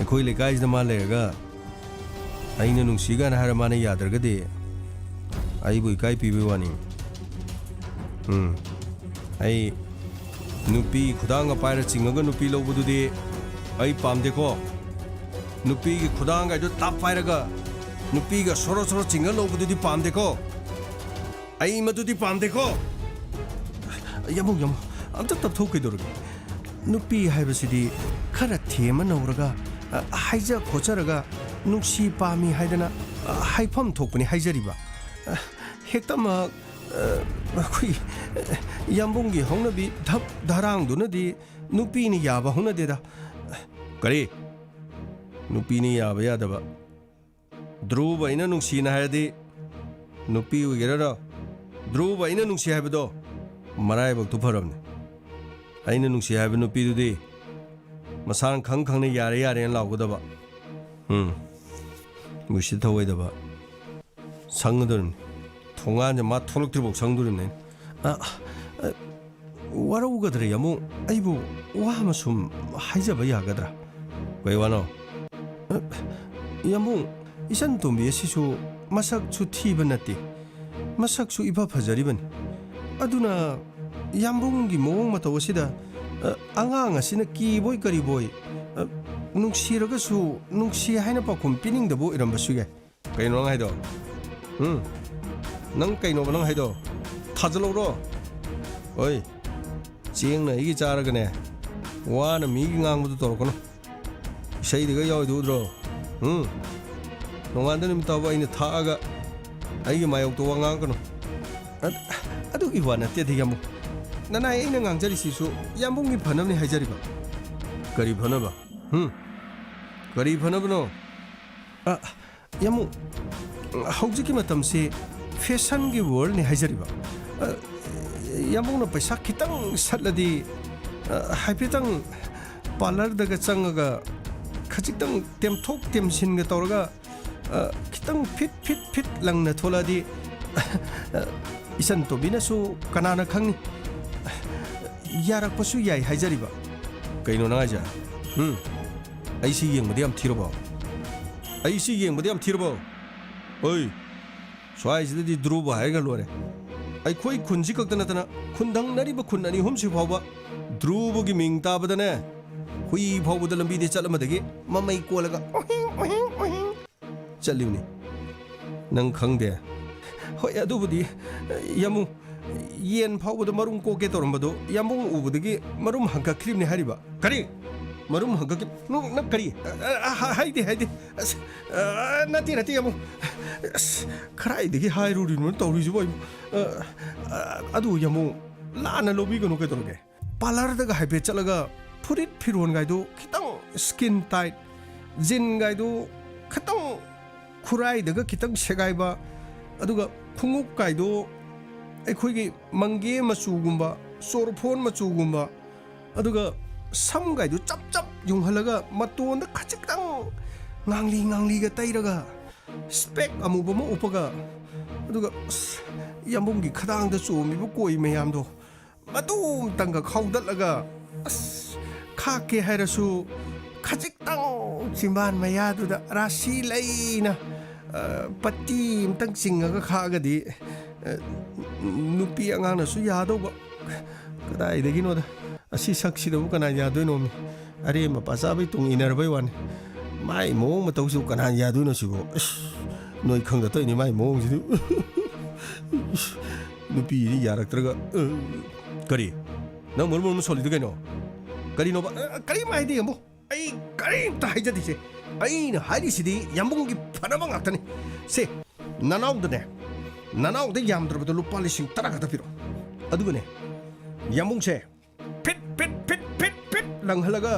Speaker 1: khoi le guys da male ga ai ne nungsi ga na har mana ya dar ga de ai bui kai pi bi wani ai nupi khudanga paira chingaga nupi lobudu de ai pamde ko nupi gi khudanga jo tap paira ga nupi ga soro chinga lobudu di pamde ko ai madu di pamde ko yamu amta tap thok ke dorga nupi haibasidi khara thema nowraga haija khocharaga nungsi pami haidana haifam thokpani haijariba hektama khoi yambongi hongnabi dhap dharang dunadi nupi ni yaba honade da kare nupi ni yaba yadaba dhruva ina nungsi na hayadi nupi ugerara dhruva ina nungsi haibado marai bak tu pharamne aina nungsi haiba nupi dudi masang khang ne yare lawgodaba mushi thawai 상들은 통화냐 맛 톨록들복 상들이네 와라우가 들어야 뭐 아이고 와하면 좀 하이자봐 야가더라 왜 와노 야뭐 이산 돈비에 시수 마삭수 티번났디 마삭수 이바 파자리번 아두나 얌봉기 모ong마다 오시다 앙앙아시나 끼보이 거리보이 눅시러가수 눅시 하이나 바꿈 삐닝다보 이런 바수게 그이노랑 하이도 năng cây nó vẫn hay đâu thật lâu rồi ơi chiên này cái cha ra cái này qua là mỹ ngang một tổ con xây thì cái dòi đủ rồi nó ăn đến tao vậy này thà cái ấy cái mày ông tôi ngang con nó tôi cái hoàn tiệt thì cái nó này nó ngang chơi xí số yam bông cái phần này hay chơi đi cái phần nào cái phần nào yam hꯧ지기 마탐시 패션기 월니 하이저리바 야몽나 पैसा खितंग सटलदी हाइपितंग पार्लरदगा चंगगा खजितंग टेमथोक टेमसिनगा तौरगा खितंग fit लंगना थोलादी इसन तोबिनासु कनाना खंगनि यारकपसु याय हाइजरिबा कइनो नाजा IC येंबदि याम थिरबा IC येंबदि याम थिरबा ओइ स्वाइसिदि द्रुबा हाइगा लोरे ꯑꯩꯈꯣꯏ ꯈꯨꯟꯁꯤ ꯈꯛꯇ ꯅꯠꯇꯅ ꯈꯨꯟꯊꯪꯅꯔꯤꯕ ꯈꯨꯟ ꯑꯅꯤ ꯑꯍꯨꯝꯁꯤ ꯐꯥꯎꯕ ꯙ꯭ꯔꯨꯕꯒꯤ ꯃꯤꯡ ꯇꯥꯕꯗꯅꯦ ꯍꯨꯏ ꯐꯥꯎꯕꯗ ꯂꯝꯕꯤꯗ ꯆꯠꯂꯝꯕꯗꯒꯤ ꯃꯃꯩ ꯀꯣꯜꯂꯒ ꯆꯠꯂꯤꯕꯅꯤ ꯅꯪ ꯈꯪꯗꯦ ꯍꯣꯏ ꯑꯗꯨꯕꯨꯗꯤ ꯌꯥꯃꯨ ꯌꯦꯟ ꯐꯥꯎꯕꯗ ꯃꯔꯨꯝ ꯀꯣꯛꯀꯦ ꯇꯧꯔꯝꯕꯗꯣ ꯌꯥꯝꯕꯨꯡ ꯎꯕꯗꯒꯤ ꯃꯔꯨꯝ ꯍꯪꯀꯛꯈ꯭ꯔꯤꯕꯅꯤ ꯍꯥꯏꯔꯤꯕ ꯀꯔꯤ ꯃꯔꯨꯝ ꯍꯪꯀꯛꯈꯤ ꯅꯪ ꯀꯔꯤ ꯍꯥꯏꯗꯦ ꯅꯠꯇꯦ ꯌꯥꯃꯨ ꯈꯔꯥꯏꯗꯒꯤ ꯍꯥꯏꯔꯨꯔꯤꯅꯣ ꯇꯧꯔꯤꯁꯤꯕꯨ ꯑꯗꯨ ꯌꯥꯃꯨ ꯂꯥꯟꯅ ꯂꯧꯕꯤꯒꯅꯨ ꯀꯩꯗꯧꯔꯒꯦ ꯄꯥꯔꯂꯔꯗꯒ ꯍꯥꯏꯐꯦꯠ ꯆꯠꯂꯒ ꯐꯨꯔꯤꯠ ꯐꯤꯔꯣꯟꯒꯥꯏꯗꯣ ꯈꯤꯇꯪ ꯁ꯭ꯀꯤꯟ ꯇꯥꯏꯠ ꯖꯤꯟꯒꯥꯏꯗꯣ ꯈꯤꯇꯪ ꯈꯨꯔꯥꯏꯗꯒ ꯈꯤꯇꯪ ꯁꯦꯒꯥꯏꯕ ꯑꯗꯨꯒ ꯈꯣꯡꯎꯞ ꯀꯥꯏꯗꯣ ꯑꯩꯈꯣꯏꯒꯤ ꯃꯪꯒꯦ ꯃꯆꯨꯒꯨꯝꯕ ꯆꯣꯔꯐꯣꯟ ꯃꯆꯨꯒꯨꯝꯕ ꯑꯗꯨꯒ ꯁꯝ ꯀꯥꯏꯗꯣ ꯆꯞ ꯆꯞ ꯌꯨꯡꯍꯜꯂꯒ ꯃꯇꯣꯟꯗ ꯈꯖꯤꯛꯇꯪ ꯉꯥꯡꯂꯤ ꯉꯥꯡꯂꯤꯒ ꯇꯩꯔꯒ ꯁ꯭ꯄꯦꯛ ꯑꯃꯨꯕ ꯑꯃ ꯎꯞꯄꯒ ꯑꯗꯨꯒ ꯌꯥꯝꯕꯨꯡꯒꯤ ꯈꯗꯥꯡꯗ ꯆꯣꯝꯃꯤꯕ ꯀꯣꯏ ꯃꯌꯥꯝꯗꯣ ꯃꯗꯨꯝꯇꯪꯒ ꯈꯥꯎꯗꯠꯂꯒ ꯑꯁ ꯈꯥꯛꯀꯦ ꯍꯥꯏꯔꯁꯨ ꯈꯖꯤꯛꯇꯪ ꯆꯤꯝꯕꯥꯟ ꯃꯌꯥꯗꯨꯗ ꯔꯥꯁꯤ ꯂꯩꯅ ꯄꯠꯇꯤ ꯑꯃꯇꯪ ꯆꯤꯡꯉꯒ ꯈꯥꯛꯑꯒꯗꯤ ꯅꯨꯄꯤ ꯑꯉꯥꯡꯅꯁꯨ ꯌꯥꯗꯧꯕ ꯀꯗꯥꯏꯗꯒꯤꯅꯣꯗ ꯑꯁꯤ ꯁꯛꯁꯤꯗꯕꯨ ꯀꯅꯥ ꯌꯥꯗꯣꯏꯅꯣꯃꯤ ꯑꯔꯦꯝꯕ ꯄꯥꯆꯥꯕꯩ ꯇꯨꯡ ꯏꯟꯅꯔꯕꯩ ꯋꯥꯅꯤ ꯃꯥꯏ ꯃꯑꯣꯡ ꯃꯇꯧꯁꯨ ꯀꯅꯥ ꯌꯥꯗꯣꯏꯅꯣ ꯁꯤꯕꯣ ꯅꯣꯏ ꯈꯪꯗ ꯇꯧꯏꯅꯤ ꯃꯥꯏ ꯃꯑꯣꯡꯁꯤꯗꯤ ꯅꯨꯄꯤꯗꯤ ꯌꯥꯔꯛꯇ꯭ꯔꯒ ꯀꯔꯤ ꯅꯪ ꯃꯔꯨ ꯃꯔꯨ ꯁꯣꯜꯂꯤꯗꯨ ꯀꯩꯅꯣ ꯀꯔꯤꯅꯣꯕ ꯀꯔꯤꯝ ꯍꯥꯏꯗꯦ ꯌꯥꯝꯕꯨ ꯑꯩ ꯀꯔꯤꯝꯇ ꯍꯥꯏꯖꯗꯦꯁꯦ ꯑꯩꯅ ꯍꯥꯏꯔꯤꯁꯤꯗꯤ ꯌꯥꯝꯕꯨꯡꯒꯤ ꯐꯅꯕ ꯉꯥꯛꯇꯅꯤ ꯁꯦ ꯅꯅꯥꯎꯗꯅꯦ ꯅꯅꯥꯎꯗ ꯌꯥꯝꯗ꯭ꯔꯕꯗ ꯂꯨꯄꯥ 10,000 ꯈꯛꯇ ꯄꯤꯔꯣ ꯑꯗꯨꯒꯅꯦ ꯌꯥꯝꯕꯨꯡꯁꯦ ꯐꯤꯠ ꯐꯤꯠ ꯐꯤꯠ ꯐꯤꯠ ꯐꯤꯠ ꯂꯪꯍꯜꯂꯒ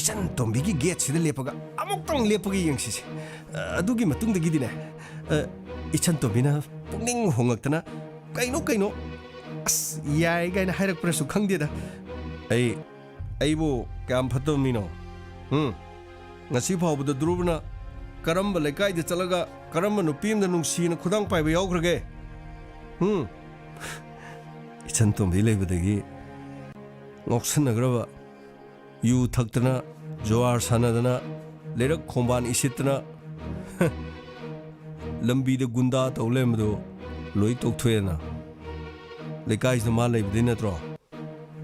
Speaker 1: 이찬 ꯇꯣꯝꯕꯤꯒꯤ ꯒꯦꯠꯁꯤꯗ ꯂꯦꯞꯄꯒ ꯑꯃꯨꯛꯇꯪ ꯂꯦꯞꯄꯒ ꯌꯦꯡꯁꯤꯁꯦ ꯑꯗꯨꯒꯤ ꯃꯇꯨꯡꯗꯒꯤꯗꯤꯅꯦ 이찬 ꯇꯣꯝꯕꯤꯅ ꯄꯨꯛꯅꯤꯡ ꯍꯣꯡꯉꯛꯇꯅ ꯀꯩꯅꯣ ꯑꯁ ꯌꯥꯏ ꯀꯥꯏꯅ ꯍꯥꯏꯔꯛꯄ꯭ꯔꯁꯨ ꯈꯪꯗꯦꯗ ꯑꯩꯕꯨ ꯀꯌꯥꯝ ꯐꯠꯇꯕ ꯃꯤꯅꯣ ꯉꯁꯤ ꯐꯥꯎꯕꯗ ꯙ꯭ꯔꯨꯕꯅ ꯀꯔꯝꯕ ꯂꯩꯀꯥꯏꯗ ꯆꯠꯂꯒ ꯀꯔꯝꯕ ꯅꯨꯄꯤ ꯑꯃꯗ ꯅꯨꯡꯁꯤꯅ ꯈꯨꯗꯥꯡ ꯄꯥꯏꯕ ꯌꯥꯎꯈ꯭ꯔꯒꯦ 이찬 ꯇꯣꯝꯕꯤ ꯂꯩꯕꯗꯒꯤ ꯉꯥꯎꯁꯟꯅꯈ꯭ꯔꯕ ꯌꯨ ꯊꯛꯇꯅ ꯖꯨꯋꯥꯔ ꯁꯥꯟꯅꯗꯅ ꯂꯩꯔꯛ ꯈꯣꯡꯕꯥꯟ 이시ꯠꯇꯅ ꯂꯝꯕꯤꯗ ꯒꯨꯟꯗꯥ ꯇꯧ ꯂꯩꯔꯝꯕꯗꯣ ꯂꯣꯏ ꯇꯣꯛꯊꯣꯛꯑꯦꯅ ꯂꯩꯀꯥꯏꯁꯤꯗ ꯃꯥ ꯂꯩꯕꯗꯩ ꯅꯠꯇ꯭ꯔꯣ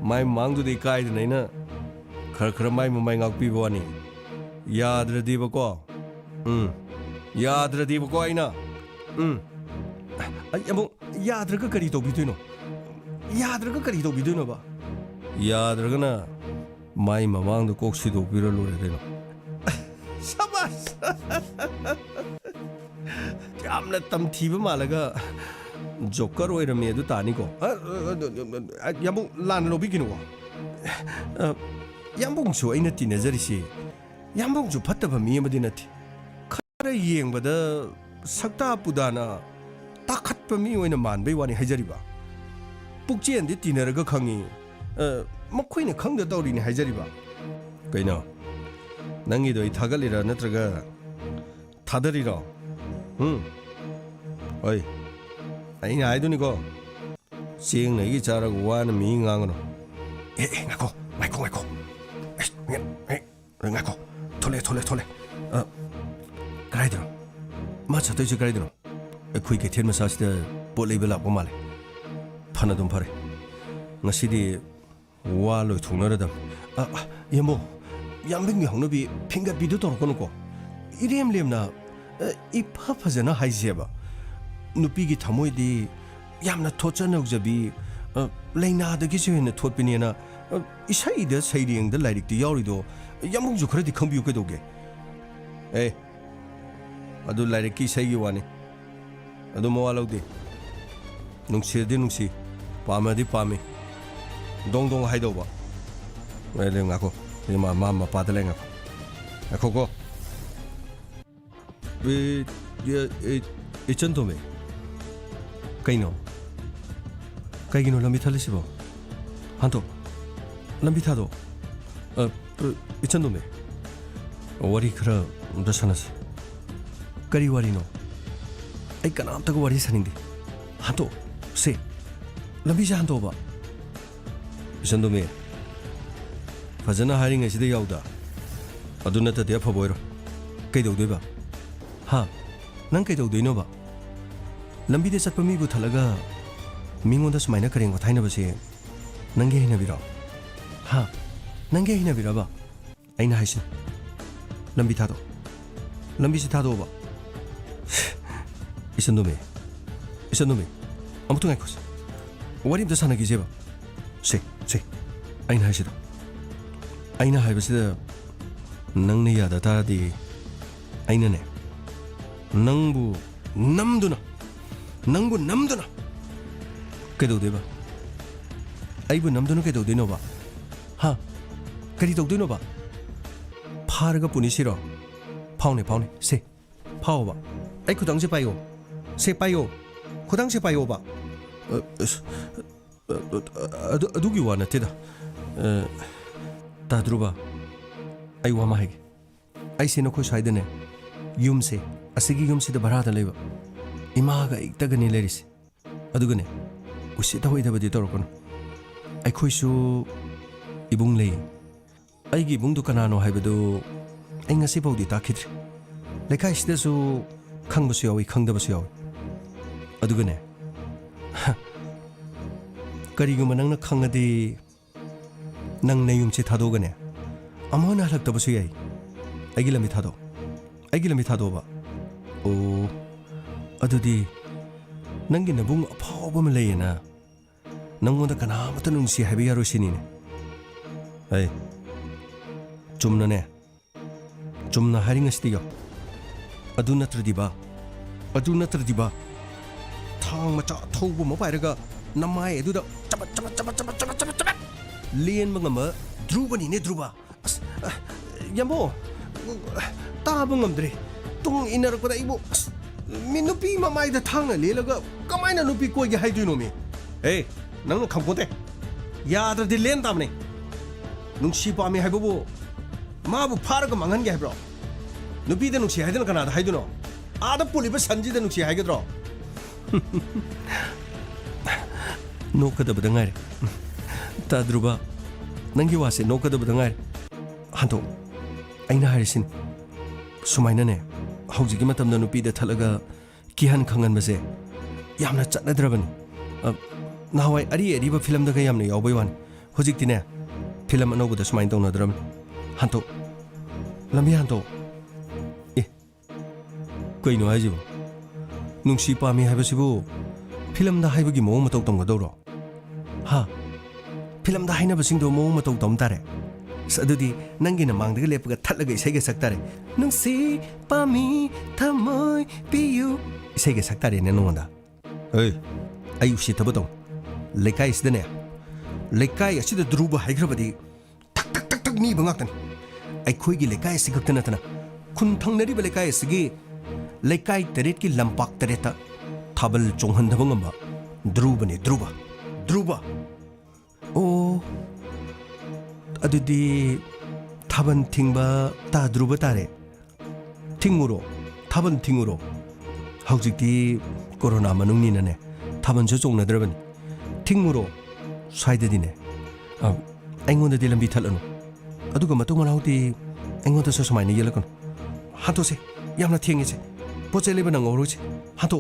Speaker 1: ꯃꯥꯏ ꯃꯃꯥꯡꯗꯨꯗ ꯏꯀꯥꯏꯗꯅ ꯑꯩꯅ ꯈꯔ ꯃꯥꯏ ꯃꯃꯥꯏ ꯉꯥꯛꯄꯤꯕ ꯋꯥꯅꯤ ꯌꯥꯗ꯭ꯔꯗꯤꯕꯀꯣ ꯌꯥꯗ꯭ꯔꯗꯤꯕꯀꯣ ꯑꯩꯅ ꯑꯃꯨꯛ ꯌꯥꯗ꯭ꯔꯒ ꯀꯔꯤ ꯇꯧꯕꯤꯗꯣꯏꯅꯣ ꯌꯥꯗ꯭ꯔꯒ ꯀꯔꯤ ꯇꯧꯕꯤꯗꯣꯏꯅꯣꯕ ꯌꯥꯗ꯭ꯔꯒꯅ 마이 마망도 꼭 시도비를 노래되노 사바스 ꯌꯥꯝꯅ ꯇꯝꯊꯤꯕ ꯃꯥꯜꯂꯒ ꯖꯣꯀꯔ ꯑꯣꯏꯔꯝꯃꯦ ꯇꯥꯅꯤꯀꯣ ꯌꯥꯝꯕꯨꯡ ꯂꯥꯟꯅ ꯂꯧꯕꯤꯒꯅꯨꯀꯣ ꯌꯥꯝꯕꯨꯡꯁꯨ ꯑꯩꯅ ꯇꯤꯟꯅꯖꯔꯤꯁꯤ ꯌꯥꯝꯕꯨꯡꯁꯨ ꯐꯠꯇꯕ ꯃꯤ ꯑꯃꯗꯤ ꯅꯠꯇꯦ ꯈꯔ ꯌꯦꯡꯕꯗ ꯁꯛꯇꯥ ꯄꯨꯗꯥꯅ ꯇꯥꯈꯠꯄ ꯃꯤ ꯑꯣꯏꯅ ꯃꯥꯟꯕꯩ ꯋꯥꯅꯤ ꯍꯥꯏꯖꯔꯤꯕ ꯄꯨꯛꯆꯦꯟꯗꯤ ꯇꯤꯟꯅꯔꯒ ꯈꯪꯉꯤ ꯃꯈꯣꯏꯅ ꯈꯪꯗ ꯇꯧꯔꯤꯅꯤ ꯍꯥꯏꯖꯔꯤꯕ ꯀꯩꯅꯣ ꯅꯪꯒꯤꯗꯣ ꯑꯩ ꯊꯥꯒꯠꯂꯤꯔꯥ ꯅꯠꯇ꯭ꯔꯒ ꯊꯥꯗꯔꯤꯔꯣ ꯍꯣꯏ ꯑꯩꯅ ꯍꯥꯏꯗꯨꯅꯤꯀꯣ ꯆꯦꯡꯅ ꯑꯩꯒꯤ ꯆꯥꯔꯒ ꯋꯥꯅ ꯃꯤ ꯉꯥꯡꯒꯅꯨ ꯉꯥꯏꯈꯣ ꯉꯥꯏꯈꯣ ꯊꯣꯛꯂꯦ ꯀꯗꯥꯏꯗꯅꯣ ꯃꯥ ꯆꯠꯇꯣꯏꯁꯦ ꯀꯗꯥꯏꯗꯅꯣ ꯑꯩꯈꯣꯏ ꯀꯩꯊꯦꯜ ꯃꯆꯥꯁꯤꯗ ꯄꯣꯠ ꯂꯩꯕ ꯂꯥꯛꯄ ꯃꯥꯜꯂꯦ ꯐꯅ ꯑꯗꯨꯝ ꯐꯔꯦ ꯉꯁꯤꯗꯤ ꯋꯥ ꯂꯣꯏꯊꯣꯛꯅꯔꯗꯝ ꯌꯥꯝꯕꯣ ꯌꯥꯝꯕꯤꯡꯒꯤ ꯍꯧꯅꯕꯤ ꯐꯤꯡꯒꯠꯄꯤꯗꯨ ꯇꯧꯔꯛꯀꯅꯨꯀꯣ 이렘 렘나 이파ꯐꯖꯅ ꯍꯥꯏꯖꯦꯕ ꯅꯨꯄꯤꯒꯤ ꯊꯃꯣꯏꯗꯤ ꯌꯥꯝꯅ ꯊꯣꯠꯆꯅꯧꯖꯕꯤ ꯂꯩꯅꯥꯗꯒꯤꯁꯨ ꯍꯦꯟꯅ ꯊꯣꯠꯄꯅꯦꯅ ꯏꯁꯩꯗ ꯁꯩꯔꯦꯡꯗ ꯂꯥꯏꯔꯤꯛꯇ ꯌꯥꯎꯔꯤꯗꯣ ꯌꯥꯝꯕꯨꯡꯁꯨ ꯈꯔꯗꯤ ꯈꯪꯕꯤꯌꯨ ꯀꯩꯗꯧꯒꯦ ꯑꯗꯨ ꯂꯥꯏꯔꯤꯛꯀꯤ ꯏꯁꯩꯒꯤ ꯋꯥꯅꯤ ꯑꯗꯨ ꯃꯋꯥ ꯂꯧꯗꯦ ꯅꯨꯡꯁꯤꯔꯗꯤ ꯅꯨꯡꯁꯤ ꯄꯥꯝꯃꯗꯤ ꯄꯥꯝꯃꯤ ꯗꯣꯡ ꯗꯣꯡ ꯍꯥꯏꯗꯧꯕ ꯉꯥꯈꯣ ꯃꯥ ꯃꯄꯥꯗ ꯂꯩ ꯉꯥꯈꯣꯀꯣ 이찬 도매 그이노 람비 탈리시보 한도 람비 타도 이찬 도매 와리 그라 다사나스 까리 와리노 아이 까나암타고 와리 사닌데 한도 세 람비자 한도 봐 이찬 도매 파자나 하링 에시데 야우다 아두나타 대파 보이로 그이도되바 하, 난 그이도되노바 lambi de satpa mi bu thalaga mingonda sumaina karengo thaina base nange hina biro ha nange hina biro ba aina haisin lambi thado lambi si thado ba isanome amutu ngai kos wari da sana gi jeba se aina haisida aina haibasida nangne yada taradi aina ne nangbu namduna kaidoudeba aibu namduna kaidoudinoba ha kari tawdoinoba pharaga punisiro phaune se phauba ai khudangse paio 세 빠요 고당 세 빠요 봐 ꯑꯗꯨꯒꯤ ꯋꯥ ꯅꯠꯇꯦꯗ ꯇꯥꯗ꯭ꯔꯨꯕ ꯑꯩ ꯋꯥ ꯑꯃ ꯍꯥꯏꯒꯦ ꯑꯩꯁꯦ ꯅꯈꯣꯏ ꯁ꯭ꯋꯥꯏꯗꯅꯦ ꯌꯨꯝꯁꯦ ꯑꯁꯤꯒꯤ ꯌꯨꯝꯁꯤꯗ ꯚꯔꯥꯗ ꯂꯩꯕ ꯏꯃꯥꯒ ꯑꯩꯇꯒꯅꯤ ꯂꯩꯔꯤꯁꯦ ꯑꯗꯨꯒꯅꯦ ꯎꯁꯤꯠꯇꯕꯗꯤ ꯇꯧꯔꯛꯀꯅꯨ ꯑꯩꯈꯣꯏꯁꯨ ꯏꯕꯨꯡ ꯂꯩ ꯑꯩꯒꯤ ꯏꯕꯨꯡꯗꯨ ꯀꯅꯥꯅꯣ ꯍꯥꯏꯕꯗꯨ ꯑꯩ ꯉꯁꯤꯐꯥꯎꯗꯤ ꯇꯥꯈꯤꯗ꯭ꯔꯤ ꯂꯩꯀꯥꯏꯁꯤꯗꯁꯨ ꯈꯪꯕꯁꯨ ꯌꯥꯎꯏ ꯈꯪꯗꯕꯁꯨ ꯌꯥꯎꯏ ꯑꯗꯨꯒꯅꯦ ꯀꯔꯤꯒꯨꯝꯕ ꯅꯪꯅ ꯈꯪꯉꯗꯤ ꯅꯪ ꯅꯌꯨꯝꯁꯦ ꯊꯥꯗꯣꯛꯑꯒꯅꯦ ꯑꯃꯨꯛ ꯍꯟꯅ ꯍꯜꯂꯛꯇꯕꯁꯨ ꯌꯥꯏ ꯑꯩꯒꯤ ꯂꯝꯕꯤ ꯊꯥꯗꯣꯛꯑꯣꯕ ꯑꯣ ꯑꯗꯨꯗꯤ ꯅꯪꯒꯤ ꯅꯕꯨꯡ ꯑꯐꯥꯎꯕ ꯑꯃ ꯂꯩꯌꯦꯅ ꯅꯪꯉꯣꯟꯗ ꯀꯅꯥꯃꯠꯇ ꯅꯨꯡꯁꯤ ꯍꯥꯏꯕ ꯌꯥꯔꯣꯏ ꯁꯤꯅꯤꯅꯦ ꯑꯩ ꯆꯨꯝꯅ ꯍꯥꯏꯔꯤꯉꯩꯁꯤꯗ ꯌꯥꯎ ꯑꯗꯨ ꯅꯠꯇ꯭ꯔꯗꯤ ꯕꯥ ꯊꯥꯡ ꯃꯆꯥ ꯑꯊꯧꯕ ꯑꯃ ꯄꯥꯏꯔꯒ ꯅꯃꯥꯏ ꯑꯗꯨꯗ ꯆꯕꯠ ꯂꯦꯟꯕ ꯉꯝꯕ ꯙ꯭ꯔꯨꯕꯅꯤꯅꯦ ꯙ꯭ꯔꯨꯕ ꯑꯁ ꯌꯥꯝꯕꯣ ꯇꯥꯕ ꯉꯝꯗ꯭ꯔꯦ ꯇꯨꯡ ꯏꯟꯅꯔꯛꯄꯗ ꯑꯩꯕꯨ ꯑꯁ ꯃꯤ ꯅꯨꯄꯤ ꯃꯃꯥꯏꯗ ꯊꯥꯡꯅ ꯂꯦꯜꯂꯒ ꯀꯃꯥꯏꯅ ꯅꯨꯄꯤ ꯀꯣꯏꯒꯦ ꯍꯥꯏꯗꯣꯏꯅꯣ ꯃꯤ ꯅꯪꯅ ꯈꯪꯄꯣꯟꯇꯦ ꯌꯥꯗ꯭ꯔꯗꯤ ꯂꯦꯟ ꯇꯥꯕꯅꯦ ꯅꯨꯡꯁꯤ ꯄꯥꯝꯃꯤ ꯍꯥꯏꯕꯕꯨ 마부 파르고 망한 게 해브로 누비데 누시 하이드는 가나다 하이드노 아다 폴리버 산지데 누시 하이게드로 노카다부다 ngaire tadruba nangi wase nokadabuda ngaire hanto aina harisin sumaina ne hawjigi matamna nupida thalaga kihan khangan base yamna chatnadrabani nahawai ari ba film daga yamna yawbai wan hojikti ne film anobuda sumain tawnadrabani hanto lambi hanto kaino hajibo nungsi pami habasibu film da haibagi mo matau tamgadoro ha film da haina basing do mo matau tam tare sadudi nangi na mangdaga lepaga thatlaga isaiga saktare nungsi pami thamoi piyu isaiga saktare ne nonda ayu shi tabadong lekai isdane lekai asida druba haigrabadi tak ni bangaktan ai khoigi lekai sigakta natana khun thangnari ba lekai sigi lekai teret ki lampak tereta thabal chonghandaba ngamba druba ne druba o adudi thaban thingba ta druba tare thinguro thaban thinguro haujikti corona manungni nane thaban jo chongnadrabani thinguro swaidadine aingonda di lambi thalanu aduga matung manauti aingonda so samaini yelakon hato se yamna thingi se poche leba nang oroche hato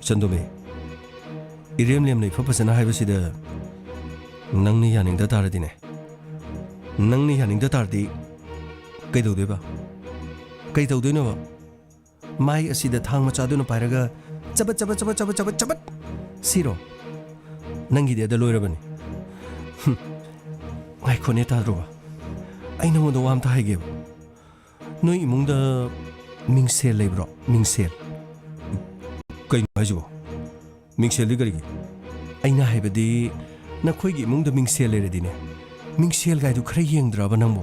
Speaker 1: chandome irem lem nei phapasana haibasida nangni yaningda taradine nangni yaningda tardi kaidodeba kaidodoino mai asida thang macha duna pairaga chabat siro nangi de da loirabani ai khone tadroba ai nangoda wam ta haige noi imungda mingsel leibro mingsel kai hajibo mingsel ligari aina haibadi na khoigi imungda mingsel leredine mingsel gaidu khara yengdraba nangbo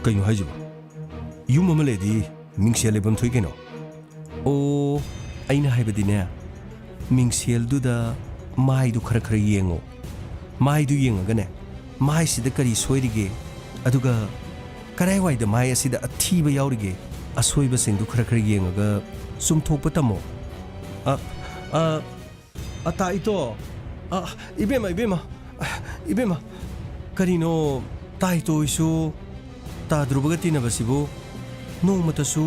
Speaker 1: kai hajibo yum amaledi mingsel lebam thoigeno o aina haibadi ne mingsel duda mai du khara yengo mai du yengaga ne mai sida kari soirige aduga karai wai da mai asida athiba yaurige asoiba sing du khara yengaga sumthokpa tamo ata ito ibema karino taito isu ta drubaga tinabasibu nongmatasu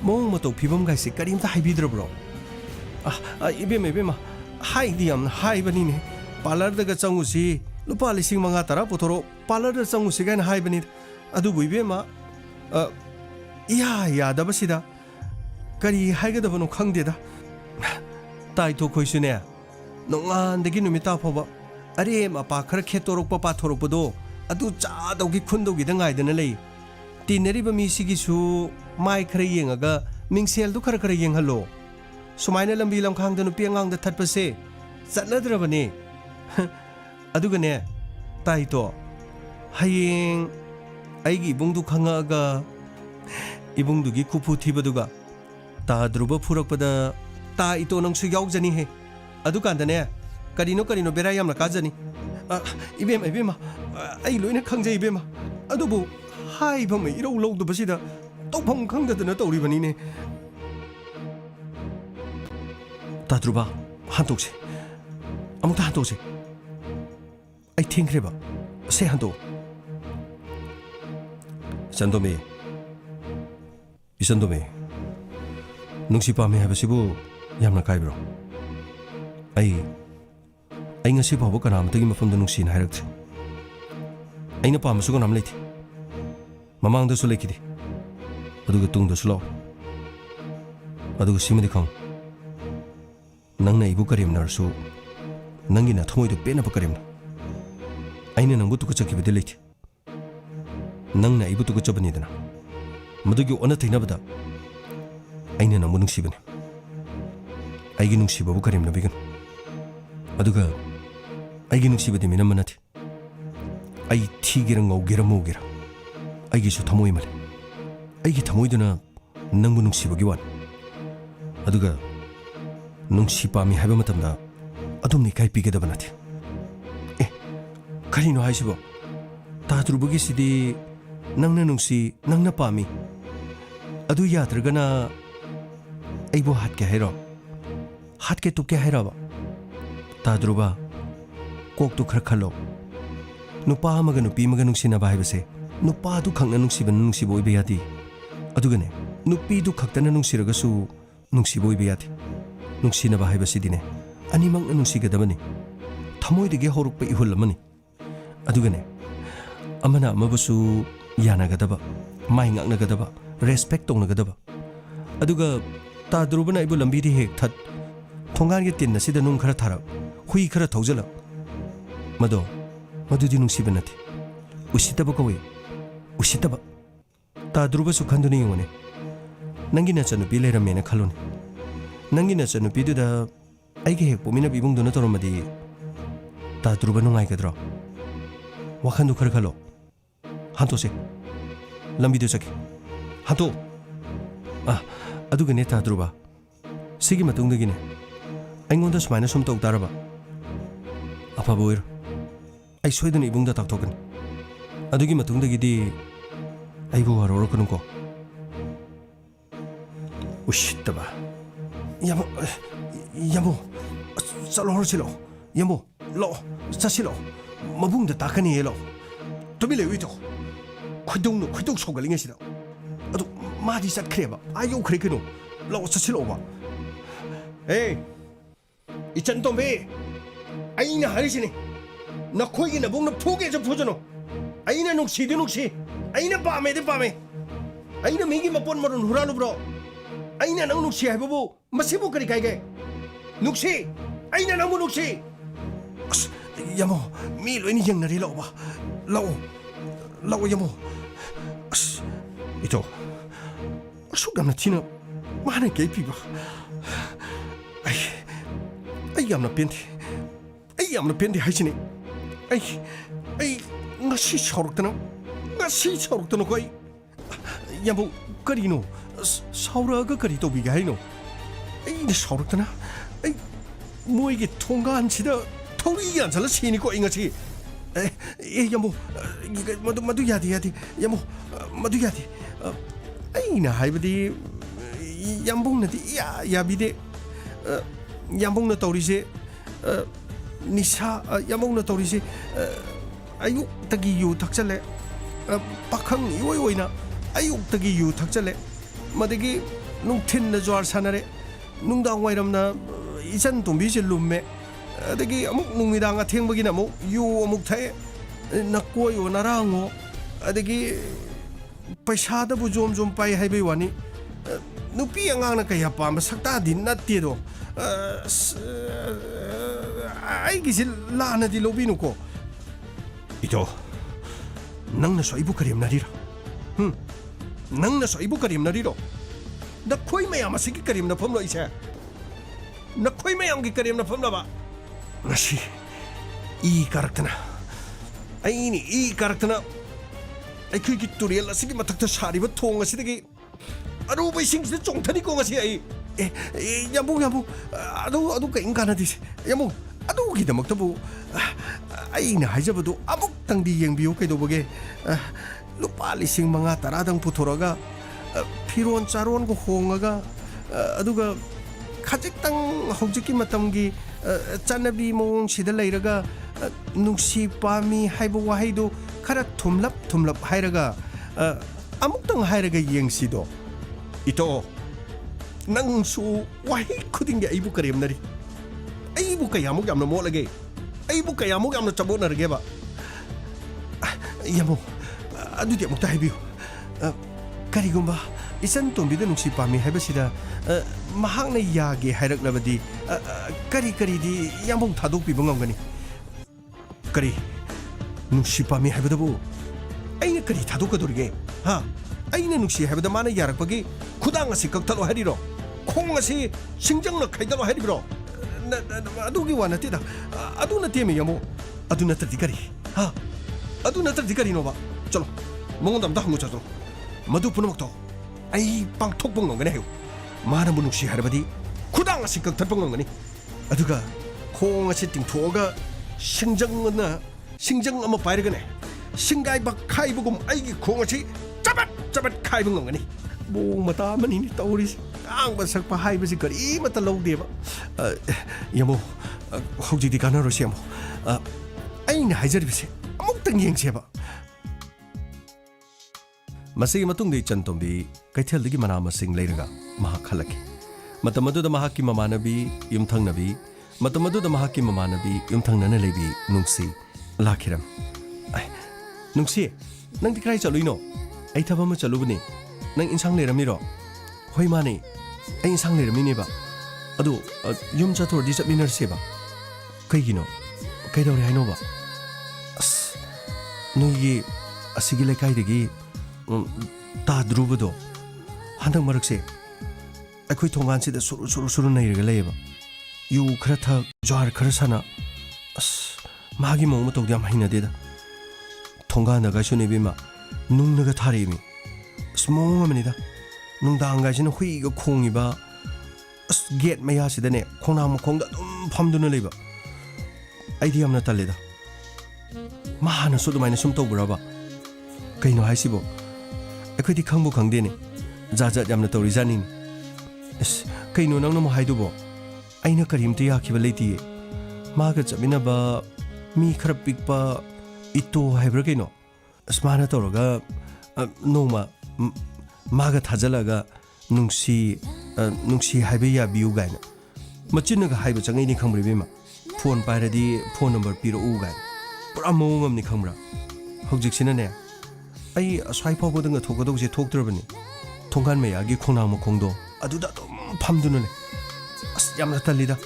Speaker 1: mong matau phibam gaise karimta haibidrabro ibema haidi yam haibani ne parlor daga changusi lupa lising manga tara potoro parlor da changusi gain haibani adu buibema ya dabasida kari haigadabano khangdeda taito khoisune nongan degi numita phoba are mapa khara khetorok pa pathorokpodo adu cha dawgi khundogi da ngaidana lei tineriba mi sigi su mai khara yengaga mingsel du khara yenghalo sumaina lambi lamkhang da nupi angang da thatpase chatnadrabani adugane taito hayeng aigi ibungdu khangaga ibungdugi kupu thibaduga ta druba phurakpada ता इतो नंसु यावजनी हे अदु कांदने करिनो करिनो बेरा यामना काजनी इबेमा इबेमा आई लोइना खंजे इबेमा अदुबु हाइबम इरो लौदबसिदा तौफम खंगदना तौरिबनीने ताद्रुबा हांतोकसे अमुता हांतोकसे आई थिंग्रेबा से हांतो संदोमे इसंदोमे नुंसी पामे हाबसिबु यामना काइब्रो आई ngasi फावबो कनामतगी मफमदा नुंसीन हाइरक्थि आइना पामसु कनाम लेथि ममांगदसु लेखिदि अदुगा तुंगदसु लो अदुगा सिमदि खं नंगना इबु करिमनारसु नंगिना थमोइदो पेनबा करिमना आइना नंगबु तुकचखिबदि लेथि नंगना इबु तुकचबनिदना मदुगी ओना थैनबदा आइना नंगबु नुंसीबनि आइगी नुंसीबबु करिमना बिगन अदुगा आइगी नुंसीबदि मिनम नथि आई थिगिरा ngौगिरा मौगिरा आइगिसु थमोइ मले आइगी थमोइदुना नंगबु नुंसीबगी वान अदुगा नुंसी पामी हाइबा मतमदा अदुमनि काइ पिगदबा नथि ए करिनो हाइसिबो ताद्रुबगी सिदि नंगना नुंसी नंगना पामी अदु याद्रगना आइबो हाटके हाइरो हाटके तुके हाइराबा ताद्रुबा कोकतु खर खलो नुपा अमगा नुपी मगा नुंसीनाबा हाइबसे नुपा दु खंगना नुंसीबन नुंसीबो ओइबे यादि अदुगने नुपी दु खक्तना नुंसीरगसु नुंसीबो ओइबे यादि नुंसीनाबा हाइबसिदिने अनिमंगना नुंसीगदबनि थमोइदगे हौरकपा इहुल अमनि अदुगने अमना अमबसु यानागदबा माइ ngaknagदबा रेस्पेक्ट तौनगदबा अदुगा ताद्रुबना इबु लंबीदि हेक थत थोंगान के तिन सिदा नुंग खरा थारा हुई खरा थौजला मदुदी नुंसीबा नथि उसितबा कवै उसितबा ताद्रुबा सुखंदुनि यंगने नंगी नचनुपि लेरमेना खलोने नंगी नचनुपिदुदा आइगे हेक पोमिना बिबुंगदुना तोरमदि ताद्रुबा नुंगाइगद्रो वाखंदु खर खलो हांतोसे लंबीदु सके हांतो अदुगने ताद्रुबा सिगी मतुंगदगिने अइंगोंदा सुमाइना सुम तौ तारबा अफाबो ओइर आई सोइदन इबुंगदा ताक्थोकन अदुगी मतुंगदगिदि आइबो हारोरकनुको उशितबा यामो चलो हरसिलो यामो लो चसिलो मबुंगदा ताकनी हेलो तुमि लेवितो खुदुंग सोगलिंगसिदा अदु मादि चटख्रेबा आयो खरेकनो लो चसिलोबा ए इचन तोंबे आइना हारिसिने नखोइगी नबुंगना फुगे ज फुजनो आइना नुंसी आइना पामे आइना मिगी मपोन मरुन हुरालुब्रो आइना नंग नुंसी हाइबबु मसिबु करि काइगे नुंसी आइना नंगबु नुंसी यामो मी लोइनि यंगनरि लाओबा लाओ यामो इतो असुगमना थिना माने के पिबा आई यामना पेंदे हाइसिने आई ngasi sauruktono koi yamu karino sauraga kari to bigaino ai ne sauruktana ai moige thongan sida thori yansala sini ko ingasi yamu madu yadi yamu madu yadi ai na haibadi yambung nati ya bide yambung na taurise Nisha यामौना तौरिसे अयुक तगी यू थक्चले पाखंग इवोय ओइना अयुक तगी यू थक्चले मदगी नुंथिन न ज्वार सानरे नुंदांग वाइरमना इचन तुंबी से लुम्मे अदगी अमुक नुंगिदांग अथेंबगी नमु यू अमुक थाए नकोय ओ नारांगो अदगी पैसादबु जोम पाइ हाइबे वानी नुपी अंगांगना कया पाम सकता दिन नत्तेदो आइगिसे लानदि लोबिनुको इतो नंगना सोइबु करिमनारिरा नंगना सोइबु करिमनारिरो नखोइ मयाम असिगी करिमना फमलो इसे नखोइ मयामगी करिमना फमलाबा ngasi ई कारक्तना आइनि ई कारक्तना आइखुइगी तुरियल असिगी मथक्ता सारिबा थोंग असिदगी अरुबै सिंगसिदा चोंथनिको ngasi आई ꯌꯥꯝꯕꯨꯡ ꯑꯗꯨ ꯀꯩꯝ ꯀꯥꯟꯅꯗꯦꯁꯦ ꯌꯥꯝꯕꯨꯡ ꯑꯗꯨꯒꯤꯗꯃꯛꯇꯕꯨ ꯑꯩꯅ ꯍꯥꯏꯖꯕꯗꯨ ꯑꯃꯨꯛꯇꯪꯗꯤ ꯌꯦꯡꯕꯤꯌꯨ ꯀꯩꯗꯧꯕꯒꯦ ꯂꯨꯄꯥ 5,000-10,000ꯗꯪ ꯄꯨꯊꯣꯔꯒ ꯐꯤꯔꯣꯟ ꯆꯥꯔꯣꯟꯒ ꯍꯣꯡꯉꯒ ꯑꯗꯨꯒ ꯈꯖꯤꯛꯇꯪ ꯍꯧꯖꯤꯛꯀꯤ ꯃꯇꯝꯒꯤ ꯆꯠꯅꯕꯤ ꯃꯑꯣꯡꯁꯤꯗ ꯂꯩꯔꯒ ꯅꯨꯡꯁꯤ ꯄꯥꯝꯃꯤ ꯍꯥꯏꯕ ꯋꯥꯍꯩꯗꯨ ꯈꯔ ꯊꯨꯝꯂꯞ ꯍꯥꯏꯔꯒ ꯑꯃꯨꯛꯇꯪ ꯍꯥꯏꯔꯒ ꯌꯦꯡꯁꯤꯗꯣ ꯏꯇꯣ ꯅꯪꯁꯨ ꯋꯥꯍꯩ ꯈꯨꯗꯤꯡꯒꯤ ꯑꯩꯕꯨ ꯀꯔꯦꯝꯅꯔꯤ ꯑꯩꯕꯨ ꯀꯌꯥꯃꯨꯛ ꯌꯥꯝꯅ ꯃꯣꯠꯂꯒꯦ ꯑꯩꯕꯨ ꯀꯌꯥꯃꯨꯛ ꯌꯥꯝꯅ ꯆꯕꯣꯠꯅꯔꯒꯦꯕ ꯌꯥꯝꯕꯨꯡ ꯑꯗꯨꯗꯤ ꯑꯃꯨꯛꯇ ꯍꯥꯏꯕꯤꯌꯨ ꯀꯔꯤꯒꯨꯝꯕ ꯏꯆꯟ ꯇꯣꯝꯕꯤꯗ ꯅꯨꯡꯁꯤ ꯄꯥꯝꯃꯤ ꯍꯥꯏꯕꯁꯤꯗ ꯃꯍꯥꯛꯅ ꯌꯥꯒꯦ ꯍꯥꯏꯔꯛꯂꯕꯗꯤ ꯀꯔꯤꯗꯤ ꯌꯥꯝꯕꯨꯡ ꯊꯥꯗꯣꯛꯄꯤꯕ ꯉꯝꯒꯅꯤ ꯀꯔꯤ ꯅꯨꯡꯁꯤ ꯄꯥꯝꯃꯤ ꯍꯥꯏꯕꯗꯕꯨ ꯑꯩꯅ ꯀꯔꯤ ꯊꯥꯗꯣꯛꯀꯗꯧꯔꯤꯒꯦ ꯍꯥ ꯑꯩꯅ ꯅꯨꯡꯁꯤ ꯍꯥꯏꯕꯗ ꯃꯥꯅ ꯌꯥꯔꯛꯄꯒꯤ ꯈꯨꯗꯥꯡ ꯑꯁꯤ ꯀꯛꯊꯠꯂꯣ ꯍꯥꯏꯔꯤꯔꯣ ꯈꯣꯡ ꯑꯁꯤ ꯁꯤꯡꯖꯪꯅ ꯈꯩꯗꯠꯂꯣ ꯍꯥꯏꯔꯤꯕ꯭ꯔꯣ ꯑꯗꯨꯒꯤ ꯋꯥ ꯅꯠꯇꯦꯗ ꯑꯗꯨ ꯅꯠꯇꯦꯃꯤ ꯌꯥꯝꯕꯨꯡ ꯑꯗꯨ ꯅꯠꯇ꯭ꯔꯗꯤ ꯀꯔꯤ ꯍꯥ ꯑꯗꯨ ꯅꯠꯇ꯭ꯔꯗꯤ ꯀꯔꯤꯅꯣꯕ ꯆꯂꯣ ꯃꯉꯣꯟꯗ ꯑꯝꯇ ꯍꯪꯉꯨ ꯆꯠꯂꯣ ꯃꯗꯨ ꯄꯨꯝꯅꯃꯛꯇꯣ ꯑꯩ ꯄꯥꯡꯊꯣꯛꯄ ꯉꯝꯒꯅꯤ ꯍꯥꯏꯌꯨ ꯃꯥꯅꯕꯨ ꯅꯨꯡꯁꯤ ꯍꯥꯏꯔꯕꯗꯤ ꯈꯨꯗꯥꯡ ꯑꯁꯤ ꯀꯛꯊꯠꯄ ꯉꯝꯒꯅꯤ ꯑꯗꯨꯒ ꯈꯣꯡ ꯑꯁꯤ ꯇꯤꯡꯊꯣꯛꯑꯒ ꯁꯤꯡꯖꯪ ꯑꯃ ꯄꯥꯏꯔꯒꯅꯦ ꯁꯤꯡꯒꯥꯏꯕ ꯈꯥꯏꯕꯒꯨꯝ ꯑꯩꯒꯤ ꯈꯣꯡ ꯑꯁꯤ ꯆꯕꯠ ꯈꯥꯏꯕ ꯉꯝꯒꯅꯤ ꯃꯑꯣꯡ ꯃꯇꯥ ꯑꯃꯅꯤꯅꯤ ꯇꯧꯔꯤꯁꯤ ꯉꯥꯡꯕ ꯁꯛꯄ ꯍꯥꯏꯕꯁꯤ ꯀꯔꯤꯃꯠꯇ ꯂꯧꯗꯦꯕ ꯌꯥꯝꯕꯨꯡ ꯍꯧꯖꯤꯛꯇꯤ ꯀꯥꯟꯅꯔꯣꯏꯁꯤ ꯌꯥꯝꯕꯨꯡ ꯑꯩꯅ ꯍꯥꯏꯖꯔꯤꯕꯁꯦ ꯑꯃꯨꯛꯇꯪ ꯌꯦꯡꯁꯦꯕ ꯃꯁꯤꯒꯤ ꯃꯇꯨꯡꯗ ꯏꯆꯟ ꯇꯣꯝꯕꯤ ꯀꯩꯊꯦꯜꯗꯒꯤ ꯃꯅꯥ ꯃꯁꯤꯡ ꯂꯩꯔꯒ ꯃꯍꯥꯛ ꯍꯜꯂꯛꯈꯤ ꯃꯇꯝ ꯑꯗꯨꯗ ꯃꯍꯥꯛꯀꯤ ꯃꯃꯥꯟꯅꯕꯤ ꯌꯨꯝꯊꯪꯅꯅ ꯂꯩꯕꯤ ꯅꯨꯡꯁꯤ ꯂꯥꯛꯈꯤꯔꯝ ꯅꯨꯡꯁꯤ ꯅꯪꯗꯤ ꯀꯗꯥꯏ ꯆꯠꯂꯨꯏꯅꯣ ꯑꯩ ꯊꯕꯛ ꯑꯃ ꯆꯠꯂꯨꯕꯅꯤ ꯅꯪ ꯏꯟꯁꯥꯡ ꯂꯩꯔꯝꯃꯤꯔꯣ ꯍꯣꯏ ꯃꯥꯅꯦ ꯑꯩ ꯏꯟꯁꯥꯡ ꯂꯩꯔꯝꯃꯤꯅꯦꯕ ꯑꯗꯨ ꯌꯨꯝ ꯆꯠꯊꯣꯔꯗꯤ ꯆꯠꯃꯤꯟꯅꯔꯁꯦꯕ ꯀꯩꯒꯤꯅꯣ ꯀꯩꯗꯧꯔꯦ ꯍꯥꯏꯅꯣꯕ ꯅꯣꯏꯒꯤ ꯑꯁꯤꯒꯤ ꯂꯩꯀꯥꯏꯗꯒꯤ ꯇꯥꯗ꯭ꯔꯨꯕꯗꯣ ꯍꯟꯗꯛ ꯃꯔꯛꯁꯦ ꯑꯩꯈꯣꯏ ꯊꯣꯡꯒꯥꯟꯁꯤꯗ ꯁꯨꯔꯨ ꯅꯩꯔꯒ ꯂꯩꯌꯦꯕ ꯌꯨ ꯈꯔ ꯊꯛ ꯖ꯭ꯋꯥꯔ ꯈꯔ ꯁꯥꯟꯅ ꯃꯥꯒꯤ ꯃꯑꯣꯡ ꯃꯇꯧꯗꯤ ꯌꯥꯝ ꯍꯩꯅꯗꯦꯗ ꯊꯣꯡꯒꯥꯟꯗꯒꯥꯏꯁꯨ ꯏꯕꯦꯝꯃ ꯅꯨꯡꯅꯒ ꯊꯥꯔꯛꯏꯃꯤ ꯃꯑꯣꯡ ꯑꯃꯅꯤꯗ ꯅꯨꯡꯗꯥꯡꯒꯥꯏꯁꯤꯅ ꯍꯨꯏꯒ ꯈꯣꯡꯉꯤꯕ ꯒꯦꯠ ꯃꯌꯥꯁꯤꯗꯅꯦ ꯈꯣꯡꯅꯥꯡ ꯃꯈꯣꯡꯗ ꯑꯗꯨꯝ ꯐꯝꯗꯨꯅ ꯂꯩꯕ ꯑꯩꯗꯤ ꯌꯥꯝꯅ ꯇꯜꯂꯦꯗ ꯃꯥ ꯍꯥꯟꯅꯁꯨ ꯑꯗꯨꯃꯥꯏꯅ ꯁꯨꯝ ꯇꯧꯕ꯭ꯔꯕ ꯀꯩꯅꯣ ꯍꯥꯏꯁꯤꯕꯣ ꯑꯩꯈꯣꯏꯗꯤ ꯈꯪꯕꯨ ꯈꯪꯗꯦꯅꯦ ꯖꯥꯠ ꯌꯥꯝꯅ ꯇꯧꯔꯤꯖꯥꯠꯅꯤꯅꯦ ꯀꯩꯅꯣ ꯅꯪꯅ ꯑꯃꯨꯛ ꯍꯥꯏꯗꯨꯕꯣ ꯑꯩꯅ ꯀꯔꯤꯝꯇ ꯌꯥꯈꯤꯕ ꯂꯩꯇꯤꯌꯦ ꯃꯥꯒ ꯆꯠꯃꯤꯟꯅꯕ ꯃꯤ ꯈꯔ ꯄꯤꯛꯄ ꯏꯇꯣ ꯍꯥꯏꯕ꯭ꯔꯥ ꯀꯩꯅꯣ ꯃꯥꯅ ꯇꯧꯔꯒ ꯅꯣꯡꯃ ꯃꯥꯒ ꯊꯥꯖꯤꯜꯂꯒ ꯅꯨꯡꯁꯤ ꯍꯥꯏꯕ ꯌꯥꯕꯤꯌꯨ ꯒꯥꯏꯅ ꯃꯆꯤꯟꯅꯒ ꯍꯥꯏꯕ ꯆꯪꯉꯩꯅꯤ ꯈꯪꯕ꯭ꯔꯥ ꯏꯕꯦꯝꯃ ꯐꯣꯟ ꯄꯥꯏꯔꯗꯤ ꯐꯣꯟ ꯅꯝꯕꯔ ꯄꯤꯔꯛꯎ ꯒꯥꯏꯅ ꯄꯨꯔꯥ ꯃꯑꯣꯡ ꯑꯃꯅꯤ ꯈꯪꯕ꯭ꯔꯥ ꯍꯧꯖꯤꯛꯁꯤꯅꯅꯦ ꯑꯩ ꯑꯁ꯭ꯋꯥꯏ ꯐꯥꯎꯕꯗ ꯊꯣꯛꯀꯗꯧꯁꯦ ꯊꯣꯛꯇ꯭ꯔꯕꯅꯤ ꯊꯣꯡꯒꯥꯟ ꯃꯌꯥꯒꯤ ꯈꯣꯡꯅꯥꯡ ꯃꯈꯣꯡꯗꯣ ꯑꯗꯨꯗ ꯑꯗꯨꯝ ꯐꯝꯗꯨꯅꯅꯦ ꯌꯥꯝꯅ ꯇꯜꯂꯤꯗ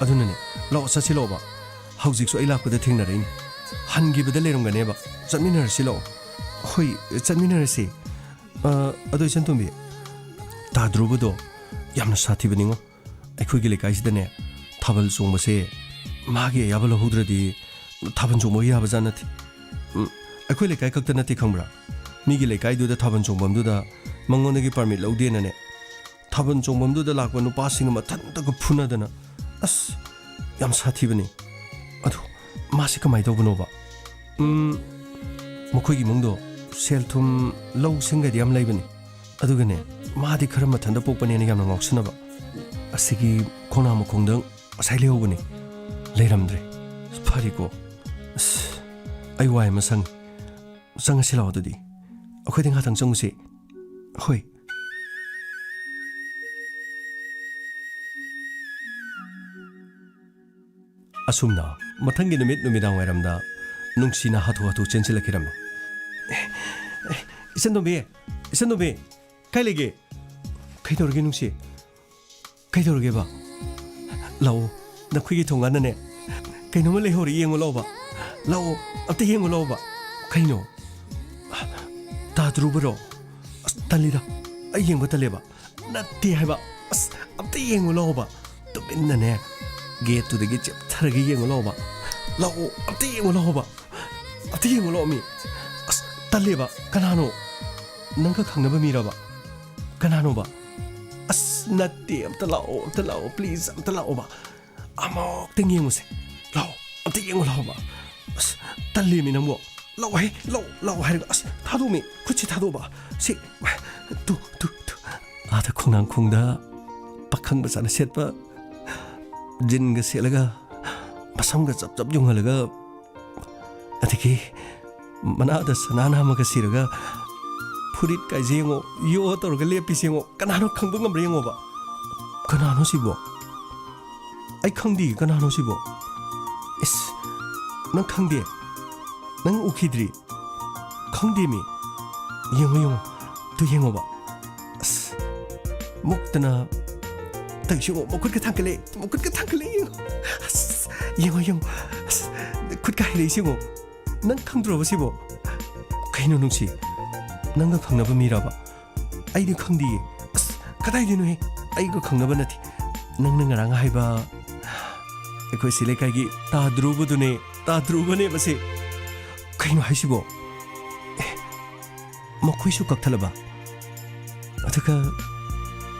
Speaker 1: ꯑꯗꯨꯅꯅꯦ ꯂꯥꯛꯑꯣ ꯆꯠꯁꯤ ꯂꯥꯛꯑꯣꯕ ꯍꯧꯖꯤꯛꯁꯨ ꯑꯩ ꯂꯥꯛꯄꯗ ꯊꯦꯡꯅꯔꯛꯏꯅꯤ ꯍꯟꯈꯤꯕꯗ ꯂꯩꯔꯝꯒꯅꯦꯕ ꯆꯠꯃꯤꯟꯅꯔꯁꯤ ꯂꯥꯛꯑꯣ ꯍꯣꯏ ꯆꯠꯃꯤꯟꯅꯔꯁꯤ ꯑꯗꯣ ꯏꯆꯟ ꯇꯣꯝꯕꯤ ꯇꯥꯗ꯭ꯔꯨꯕꯗꯣ ꯌꯥꯝꯅ ꯁꯥꯊꯤꯕꯅꯤꯉꯣ ꯑꯩꯈꯣꯏꯒꯤ ꯂꯩꯀꯥꯏꯁꯤꯗꯅꯦ ꯊꯥꯕꯜ ꯆꯣꯡꯕꯁꯦ ꯃꯥꯒꯤ ꯑꯌꯥꯕ ꯂꯧꯍꯧꯗ꯭ꯔꯗꯤ ꯊꯥꯕꯜ ꯆꯣꯡꯕ ꯌꯥꯕꯖꯥꯠ ꯅꯠꯇꯦ ꯑꯩꯈꯣꯏ ꯂꯩꯀꯥꯏ ꯈꯛꯇ ꯅꯠꯇꯦ ꯈꯪꯕ꯭ꯔꯥ ꯃꯤꯒꯤ ꯂꯩꯀꯥꯏꯗꯨꯗ ꯊꯥꯕꯜ ꯆꯣꯡꯐꯝꯗꯨꯗ ꯃꯉꯣꯟꯗꯒꯤ ꯄꯥꯔꯃꯤꯠ ꯂꯧꯗꯦꯅꯅꯦ ꯊꯥꯕꯜ ꯆꯣꯡꯐꯝꯗꯨꯗ ꯂꯥꯛꯄ ꯅꯨꯄꯥꯁꯤꯡ ꯃꯊꯟꯇꯒ ꯐꯨꯅꯗꯅ ꯌꯥꯝ ꯁꯥꯊꯤꯕꯅꯤ ꯑꯗꯨ ꯃꯥꯁꯤ ꯀꯃꯥꯏꯅ ꯇꯧꯕꯅꯣꯕ ꯃꯈꯣꯏꯒꯤ ꯏꯃꯨꯡꯗꯣ ꯁꯦꯜ ꯊꯨꯝ ꯂꯧꯁꯤꯡꯒꯗꯤ ꯌꯥꯝ ꯂꯩꯕꯅꯤ ꯑꯗꯨꯒꯅꯦ ꯃꯥꯗꯤ ꯈꯔ ꯃꯊꯟꯇ ꯄꯣꯛꯄꯅꯦꯅ ꯌꯥꯝꯅ ꯉꯥꯎꯁꯟꯅꯕ ꯑꯁꯤꯒꯤ ꯈꯣꯡꯅꯥꯡ ꯃꯈꯣꯡꯗ ꯉꯁꯥꯏ ꯂꯩꯍꯧꯕꯅꯤ ꯂꯩꯔꯝꯗ꯭ꯔꯦ ꯐꯔꯦꯀꯣ ꯑꯩ ꯋꯥꯏ ꯑꯃ ꯁꯪꯉꯤ ꯆꯪꯉꯁꯤ ꯂꯥꯛꯑꯣ ꯑꯗꯨꯗꯤ ꯑꯩꯈꯣꯏꯗꯤ ꯉꯥꯛꯇꯪ ꯆꯪꯉꯨꯁꯤ ꯍꯣꯏ ꯑꯁꯨꯝꯅ ꯃꯊꯪꯒꯤ ꯅꯨꯃꯤꯗꯥꯡ ꯋꯥꯏꯔꯝꯗ ꯅꯨꯡꯁꯤꯅ ꯍꯥꯊꯨ ꯆꯦꯟꯁꯤꯜꯂꯛꯈꯤꯔꯝꯃꯤ ꯏꯆꯟ ꯇꯣꯝꯕꯤ ꯀꯥꯏ ꯂꯩꯒꯦ ꯀꯩꯗꯧꯔꯒꯦ ꯅꯨꯡꯁꯤ ꯀꯩꯗꯧꯔꯒꯦꯕ ꯂꯥꯛꯑꯣ ꯅꯈꯣꯏꯒꯤ ꯊꯣꯡꯒꯥꯟꯗꯅꯦ ꯀꯩꯅꯣꯝꯃ ꯂꯩꯍꯧꯔꯤ ꯌꯦꯡꯉꯣ ꯂꯥꯛꯑꯣꯕ ꯂꯥꯛꯑꯣ ꯑꯝꯇ ꯌꯦꯡꯉꯣ ꯂꯥꯛꯑꯣꯕ ꯀꯩꯅꯣ ꯇꯥꯗ꯭ꯔꯨꯕꯔꯣ ꯇꯜꯂꯤꯗ ꯑꯩ ꯌꯦꯡꯕ ꯇꯜꯂꯦꯕ ꯅꯠꯇꯦ ꯍꯥꯏꯕ ꯑꯝꯇ ꯌꯦꯡꯉꯣ ꯂꯥꯛꯑꯣꯕ ꯇꯨꯃꯤꯟꯅꯅꯦ ꯒꯦꯠꯇꯨꯗꯒꯤ ꯆꯦꯞꯊꯔꯒ ꯌꯦꯡꯉꯣ ꯂꯥꯛꯑꯣꯕ ꯂꯥꯛꯑꯣ ꯑꯝꯇ ꯌꯦꯡꯉꯣ ꯂꯥꯛꯑꯣꯕ ꯑꯝꯇ ꯌꯦꯡꯉꯣ ꯂꯥꯛꯑꯣ ꯃꯤ ꯇꯜꯂꯦꯕ ꯀꯅꯥꯅꯣ ꯅꯪꯒ ꯈꯪꯅꯕ ꯃꯤꯔꯕ ꯀꯅꯥꯅꯣꯕ ꯑꯁ ꯅꯠꯇꯦ ꯑꯝꯇ ꯂꯥꯛꯑꯣ ꯄ꯭ꯂꯤꯖ ꯑꯝꯇ ꯂꯥꯛꯑꯣꯕ ꯑꯃꯨꯛꯇꯪ ꯌꯦꯡꯉꯨꯁꯦ ꯂꯥꯛꯑꯣ ꯑꯝꯇ ꯌꯦꯡꯉꯨ ꯂꯥꯛꯑꯣꯕ ꯑꯁ ꯇꯜꯂꯦꯃꯤ ꯅꯪꯕꯣ ꯂꯥꯛꯑꯣꯍꯦ ꯂꯥꯛꯑꯣ ꯍꯥꯏꯔꯒ ꯑꯁ ꯊꯥꯗꯣꯛꯃꯤ ꯈꯨꯠꯁꯤ ꯊꯥꯗꯣꯛꯑꯣꯕ ꯁꯤ ꯇꯨ ꯑꯥꯗ ꯈꯣꯡꯅꯥꯡꯈꯣꯡꯗ ꯄꯥꯈꯪ ꯃꯆꯥꯅ ꯁꯦꯠꯄ ꯖꯤꯟꯒ ꯁꯦꯠꯂꯒ ꯃꯁꯝꯒ ꯆꯞ ꯆꯞ ꯌꯨꯡꯍꯜꯂꯒ ꯑꯗꯒꯤ ꯃꯅꯥꯗ ꯁꯅꯥꯅ ꯑꯃꯒ ꯁꯤꯔꯒ ꯐꯨꯔꯤꯠ ꯀꯥꯏꯁꯦ ꯌꯦꯡꯉꯣ ꯌꯣ ꯇꯧꯔꯒ ꯂꯦꯞꯄꯤꯁꯦ ꯌꯦꯡꯉꯣ ꯀꯅꯥꯅꯣ ꯈꯪꯕ ꯉꯝꯕ꯭ꯔꯥ ꯌꯦꯡꯉꯣꯕ ꯀꯅꯥꯅꯣ ꯁꯤꯕꯣ ꯑꯩ ꯈꯪꯗꯦ ꯀꯅꯥꯅꯣ ꯁꯤꯕꯣ ꯏꯁ ꯅꯪ ꯈꯪꯗꯦ ꯅꯪ ꯎꯈꯤꯗ꯭ꯔꯤ ꯈꯪꯗꯦꯃꯤ ꯌꯦꯡꯉꯣ ꯇꯨ ꯌꯦꯡꯉꯣꯕ ꯑꯁ ꯃꯨꯛꯇꯅ ꯇꯩꯁꯨ ꯃꯈꯨꯠꯀ ꯊꯥꯡꯒꯠꯂꯦ ꯌꯦꯡꯉꯣ ꯑꯁ ꯌꯦꯡꯉꯣ ꯑꯁ ꯈꯨꯠꯀ ꯍꯩꯔꯛꯏꯁꯤ ꯌꯦꯡꯉꯣ ꯅꯪ ꯈꯪꯗ꯭ꯔꯣꯕ ꯁꯤꯕꯣ ꯀꯩꯅꯣ ꯅꯨꯡꯁꯤ ꯅꯪꯒ ꯈꯪꯅꯕ ꯃꯤꯔꯕ ꯑꯩꯗꯤ ꯈꯪꯗꯤꯌꯦ ꯑꯁ ꯀꯗꯥꯏꯗꯩꯅꯣꯍꯦ ꯑꯩꯒ ꯈꯪꯅꯕ ꯅꯠꯇꯦ ꯅꯪꯅ ꯉꯔꯥꯡ ꯍꯥꯏꯕ ꯑꯩꯈꯣꯏ ꯁꯤ ꯂꯩꯀꯥꯏꯒꯤ ꯇꯥꯗ꯭ꯔꯨꯕꯅꯦ ꯃꯁꯤ ꯀꯩꯅꯣ ꯍꯥꯏꯁꯤꯕꯣ ꯃꯈꯣꯏꯁꯨ ꯀꯛꯊꯠꯂꯕ ꯑꯗꯨꯒ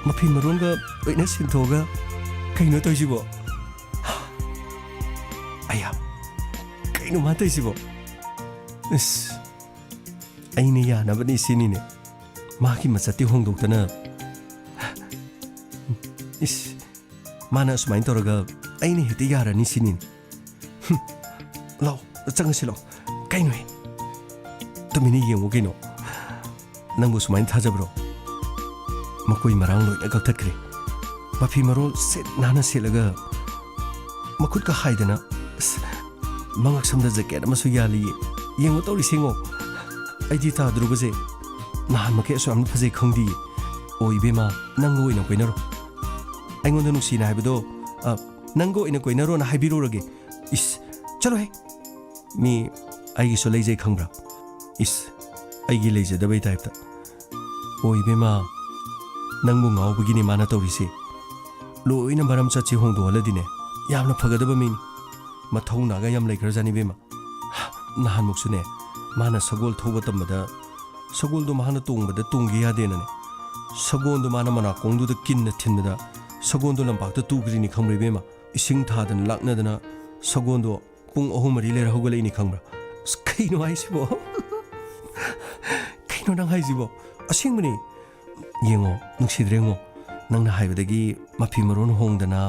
Speaker 1: ꯃꯐꯤ ꯃꯔꯣꯟꯒ ꯂꯣꯏꯅ ꯁꯤꯟꯊꯣꯛꯑꯒ ꯀꯩꯅꯣ ꯇꯧꯏꯁꯤꯕꯣ ꯑꯌꯥ ꯀꯩꯅꯣ ꯃꯥ ꯇꯧꯏꯁꯤꯕꯣ ꯑꯁ ꯑꯩꯅ ꯌꯥꯅꯕꯅꯤ ꯁꯤꯅꯤꯅꯦ ꯃꯥꯒꯤ ꯃꯆꯠꯇꯤ ꯍꯣꯡꯗꯣꯛꯇꯅ ꯏꯁ ꯃꯥꯅ ꯑꯁꯨꯃꯥꯏꯅ ꯇꯧꯔꯒ ꯑꯩꯅ ꯍꯦꯛꯇ ꯌꯥꯔꯅꯤ ꯁꯤꯅꯤꯅꯦ ꯂꯥꯛꯑꯣ ꯆꯪꯉꯁꯤ ꯂꯥꯛꯑꯣ ꯀꯩꯅꯣꯍꯦ ꯇꯨꯃꯤꯟꯅ ꯌꯦꯡꯉꯣ ꯀꯩꯅꯣ ꯅꯪꯕꯨ ꯁꯨꯃꯥꯏꯅ ꯊꯥꯖꯕ꯭ꯔꯣ ꯃꯀꯣꯏ ꯃꯔꯥꯡ ꯂꯣꯏꯅ ꯀꯛꯊꯠꯈ꯭ꯔꯦ ꯃꯐꯤ ꯃꯔꯣꯜ ꯁꯦꯠ ꯅꯥꯟꯅ ꯁꯦꯠꯂꯒ ꯃꯈꯨꯠꯀ ꯍꯥꯏꯗꯅ ꯃꯉꯛ ꯁꯝꯗ ꯖꯦꯀꯦꯠ ꯑꯃꯁꯨ ꯌꯥꯜꯂꯤꯌꯦ ꯌꯦꯡꯉꯣ ꯇꯧꯔꯤꯁꯦ ꯌꯦꯡꯉꯣ ꯑꯩꯗꯤ ꯇꯥꯗ꯭ꯔꯨꯕꯁꯦ ꯅꯍꯥꯟꯃꯛꯀꯤ ꯑꯁꯨꯛ ꯌꯥꯝꯅ ꯐꯖꯩ ꯈꯪꯗꯤꯌꯦ ꯑꯣ ꯏꯕꯦꯝꯃ ꯅꯪꯒ ꯑꯣꯏꯅ ꯀꯣꯏꯅꯔꯣ ꯑꯩꯉꯣꯟꯗ ꯅꯨꯡꯁꯤꯅ ꯍꯥꯏꯕꯗꯣ ꯅꯪꯒ ꯑꯣꯏꯅ ꯀꯣꯏꯅꯔꯣꯅ ꯍꯥꯏꯕꯤꯔꯨꯔꯒꯦ ꯏꯁ ꯆꯠꯂꯣꯍꯦ ꯃꯤ ꯑꯩꯒꯤꯁꯨ ꯂꯩꯖꯩ ꯈꯪꯕ꯭ꯔꯥ ꯏꯁ ꯑꯩꯒꯤ ꯂꯩꯖꯗꯕꯩ ꯇꯥꯏꯞꯇ ꯑꯣ ꯏꯕꯦꯝꯃ ꯅꯪꯕꯨ ꯉꯥꯎꯕꯒꯤꯅꯤ ꯃꯥꯅ ꯇꯧꯔꯤꯁꯦ ꯂꯣꯏꯅ ꯃꯔꯝ ꯆꯠꯁꯤ ꯍꯣꯡꯗꯣꯛꯍꯜꯂꯗꯤꯅꯦ ꯌꯥꯝꯅ ꯐꯒꯗꯕ ꯃꯤꯅꯤ ꯃꯊꯧꯅꯥꯒ ꯌꯥꯝ ꯂꯩꯈ꯭ꯔꯖꯥꯅꯤ ꯏꯕꯦꯝꯃ ꯅꯍꯥꯟꯃꯨꯛꯁꯨꯅꯦ ꯃꯥꯅ ꯁꯒꯣꯜ ꯊꯧꯕ ꯇꯝꯕꯗ ꯁꯒꯣꯜꯗꯣ ꯃꯥꯅ ꯇꯣꯡꯕꯗ ꯇꯣꯡꯒꯦ ꯌꯥꯗꯦꯅꯅꯦ ꯁꯒꯣꯜꯗꯣ ꯃꯥꯅ ꯃꯅꯥꯀꯣꯡꯗꯨꯗ ꯀꯤꯟꯅ ꯊꯤꯟꯕꯗ ꯁꯒꯣꯜꯗꯣ ꯂꯝꯄꯥꯛꯇ ꯇꯨꯈ꯭ꯔꯤꯅꯤ ꯈꯪꯕ꯭ꯔꯥ ꯏꯕꯦꯝꯃ ꯏꯁꯤꯡ ꯊꯥꯗꯅ ꯂꯥꯛꯅꯗꯅ ꯁꯒꯣꯜꯗꯣ ꯄꯨꯡ 3-4 ꯂꯩꯔ ꯍꯧꯒꯠꯂꯛꯏꯅꯤ ꯈꯪꯕ꯭ꯔꯥ ꯑꯁ ꯀꯩꯅꯣ ꯍꯥꯏꯁꯤꯕꯣ ꯀꯩꯅꯣ ꯅꯪ ꯍꯥꯏꯁꯤꯕꯣ ꯑꯁꯦꯡꯕꯅꯤ ꯌꯦꯡꯉꯣ ꯅꯨꯡꯁꯤꯗ꯭ꯔꯦ ꯌꯦꯡꯉꯣ ꯅꯪꯅ ꯍꯥꯏꯕꯗꯒꯤ ꯃꯐꯤ ꯃꯔꯣꯟ ꯍꯣꯡꯗꯅ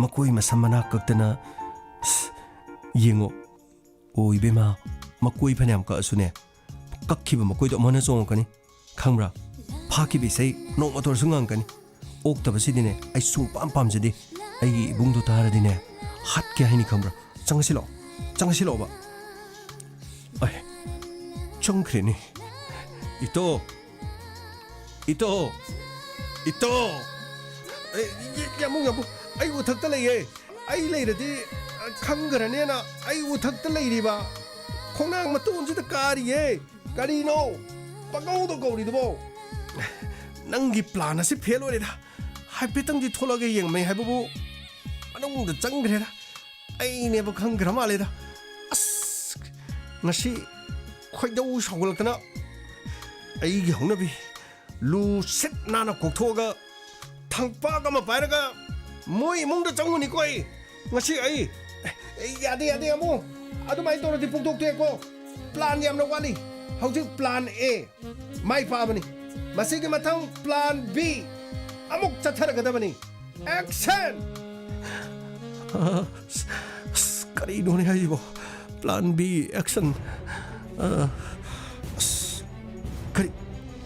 Speaker 1: ꯃꯀꯣꯏ ꯃꯁꯝ ꯃꯅꯥ ꯀꯛꯇꯅ ꯌꯦꯡꯉꯣ ꯑꯣ ꯏꯕꯦꯝꯃ ꯃꯀꯣꯏ ꯐꯅꯌꯥꯝ ꯀꯛꯑꯁꯨꯅꯦ ꯀꯛꯈꯤꯕ ꯃꯀꯣꯏꯗꯣ ꯑꯃꯅ ꯆꯣꯡꯉꯛꯀꯅꯤ ꯈꯪꯕ꯭ꯔꯥ ꯐꯥꯈꯤꯕ ꯏꯁꯩ ꯅꯣꯡꯃꯇꯣꯔꯁꯨ ꯉꯥꯡꯀꯅꯤ ꯑꯣꯛꯇꯕꯁꯤꯗꯤꯅꯦ ꯑꯩ ꯁꯨꯡꯄꯥꯝ ꯄꯥꯝꯖꯗꯦ ꯑꯩꯒꯤ ꯏꯕꯨꯡꯗꯣ ꯇꯥꯔꯗꯤꯅꯦ ꯍꯥꯠꯀꯦ ꯍꯥꯏꯅꯤ ꯈꯪꯕ꯭ꯔꯥ ꯆꯪꯉꯁꯤ ꯂꯥꯛꯑꯣꯕ ꯑꯩ ꯆꯪꯈ꯭ꯔꯦꯅꯤ ꯏꯇꯣ ꯌꯥꯝꯃꯨ ꯑꯩ ꯎꯊꯛꯇ ꯂꯩꯌꯦ ꯑꯩ ꯂꯩꯔꯗꯤ ꯈꯪꯈ꯭ꯔꯅꯦꯅ ꯑꯩ ꯎꯊꯛꯇ ꯂꯩꯔꯤꯕ ꯈꯣꯡꯅꯥꯡ ꯃꯇꯣꯟꯁꯤꯗ ꯀꯥꯔꯤꯌꯦ ꯀꯔꯤꯅꯣ ꯄꯪꯀꯧꯗ ꯀꯧꯔꯤꯗꯨꯕꯣ ꯅꯪꯒꯤ ꯄ꯭ꯂꯥꯟ ꯑꯁꯤ ꯐꯦꯜ ꯑꯣꯏꯔꯦꯗ ꯍꯥꯏꯐꯦꯠꯇꯪꯗꯤ ꯊꯣꯛꯂꯛꯑꯒ ꯌꯦꯡꯃꯩ ꯍꯥꯏꯕꯕꯨ ꯃꯅꯨꯡꯗ ꯆꯪꯈ꯭ꯔꯦꯗ ꯑꯩꯅꯦꯕ ꯈꯪꯈ꯭ꯔ ꯃꯥꯜꯂꯦꯗ ꯑꯁ ꯉꯁꯤ ꯈꯣꯏꯗꯧ ꯁꯥꯎꯒꯠꯂꯛꯇꯅ ꯑꯩꯒꯤ ꯍꯧꯅꯕꯤ ꯂꯨ ꯁꯤꯠ ꯅꯥꯟꯅ ꯀꯣꯛꯊꯣꯛꯑꯒ ꯊꯥꯡꯄꯥꯛ ꯑꯃ ꯄꯥꯏꯔꯒ ꯃꯣꯏ ꯏꯃꯨꯡꯗ ꯆꯪꯉꯨꯅꯤꯀꯣ ꯑꯩ ꯉꯁꯤ ꯑꯩ ꯌꯥꯗꯦ ꯑꯃꯨꯛ ꯑꯗꯨꯃꯥꯏꯅ ꯇꯧꯔꯗꯤ ꯄꯨꯡꯊꯣꯛꯇꯣꯛꯑꯦꯀꯣ ꯄ꯭ꯂꯥꯟ ꯌꯥꯝꯅ ꯋꯥꯠꯂꯤ ꯍꯧꯖꯤꯛ ꯄ꯭ꯂꯥꯟ A ꯃꯥꯏ ꯄꯥꯛꯑꯕꯅꯤ ꯃꯁꯤꯒꯤ ꯃꯊꯪ ꯄ꯭ꯂꯥꯟ B ꯑꯃꯨꯛ ꯆꯠꯊꯔꯒꯗꯕꯅꯤ ꯑꯦꯛꯁꯟ ꯀꯔꯤꯅꯣꯅꯦ ꯍꯥꯏꯁꯤꯕꯣ ꯄ꯭ꯂꯥꯟ B ꯑꯦꯛꯁꯟ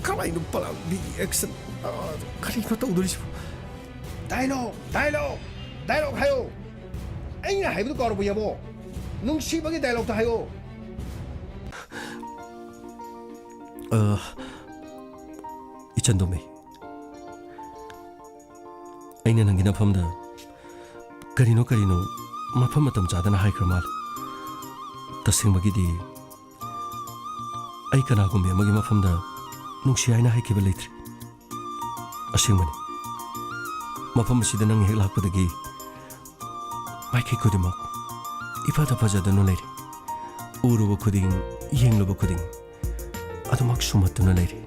Speaker 1: ꯀꯃꯥꯏꯅ ꯄ꯭ꯂꯥꯟ B ꯑꯦꯛꯁꯟ ꯀꯔꯤꯅꯣ ꯇꯧꯗꯣꯔꯤꯁꯤꯕꯣ ꯗꯥꯏꯂꯣꯛ ꯍꯥꯏꯌꯣ ꯑꯩꯅ ꯍꯥꯏꯕꯗꯨ ꯀꯥꯎꯔꯕ ꯌꯥꯕꯣ ꯅꯨꯡꯁꯤꯕꯒꯤ ꯗꯥꯏꯂꯣꯛꯇ ꯍꯥꯏꯌꯣ 이찬도미 ꯑꯩꯅ ꯅꯪꯒꯤ ꯅꯐꯝꯗ ꯀꯔꯤꯅꯣ ꯃꯐꯝ ꯃꯇꯝ ꯆꯥꯗꯅ ꯍꯥꯏꯈ꯭ꯔ ꯃꯥꯜꯂꯦ ꯇꯁꯦꯡꯕꯒꯤꯗꯤ ꯑꯩ ꯀꯅꯥꯒꯨꯝꯕꯤ ꯑꯃꯒꯤ ꯃꯐꯝꯗ ꯅꯨꯡꯁꯤ ꯍꯥꯏꯅ ꯍꯥꯏꯈꯤꯕ ꯂꯩꯇ꯭ꯔꯤ ꯑꯁꯦꯡꯕꯅꯤ ꯃꯐꯝ ꯑꯁꯤꯗ ꯅꯪ ꯍꯦꯛ ꯂꯥꯛꯄꯗꯒꯤ ꯃꯥꯏꯀꯩ ꯈꯨꯗꯤꯡꯃꯛ ꯏꯐꯗ ꯐꯖꯗꯨꯅ ꯂꯩꯔꯤ ꯎꯔꯨꯕ ꯈꯨꯗꯤꯡ ꯌꯦꯡꯂꯨꯕ ꯈꯨꯗꯤꯡ ꯑꯗꯨꯃꯛ ꯁꯨꯝꯍꯠꯇꯨꯅ ꯂꯩꯔꯤ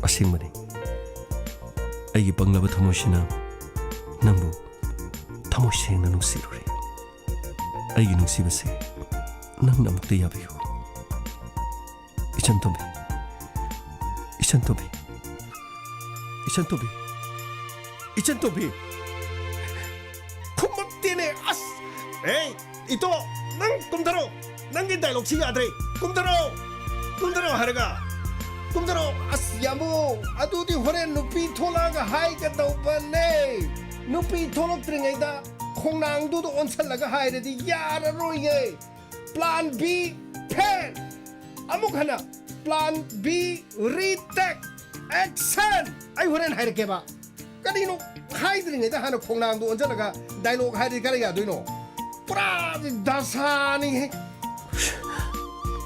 Speaker 1: ꯑꯁꯦꯡꯕꯅꯤ ꯑꯩꯒꯤ ꯄꯪꯂꯕ ꯊꯃꯣꯏꯁꯤꯅ ꯅꯪꯕꯨ ꯊꯃꯣꯏ ꯁꯦꯡꯅ ꯅꯨꯡꯁꯤꯔꯨꯔꯦ ꯑꯩꯒꯤ ꯅꯨꯡꯁꯤꯕꯁꯦ ꯅꯪꯅ ꯑꯃꯨꯛꯇ ꯌꯥꯕꯤꯌꯨ 이천토비 이천토비 이천토비 이천토비 고맙대네 아스 에이 이또 난 꿈대로 난게 다이록치 야드레 꿈대로 하래가 꿈대로 아스 야모 아두디 호레 누피 토라가 하이가 도반네 누피 토록드링에다 콩낭두도 온살라가 하이레디 야라로이게 플랜 B 펜 अमुक है ना प्लान बी रीटेक एक्शन आई होरेन हाइर केबा कदिनो हाइद्रिंग दा हानो खोंनांग दो अंजलगा डायलॉग हाइदि करे या दोइनो पुरा दासानी है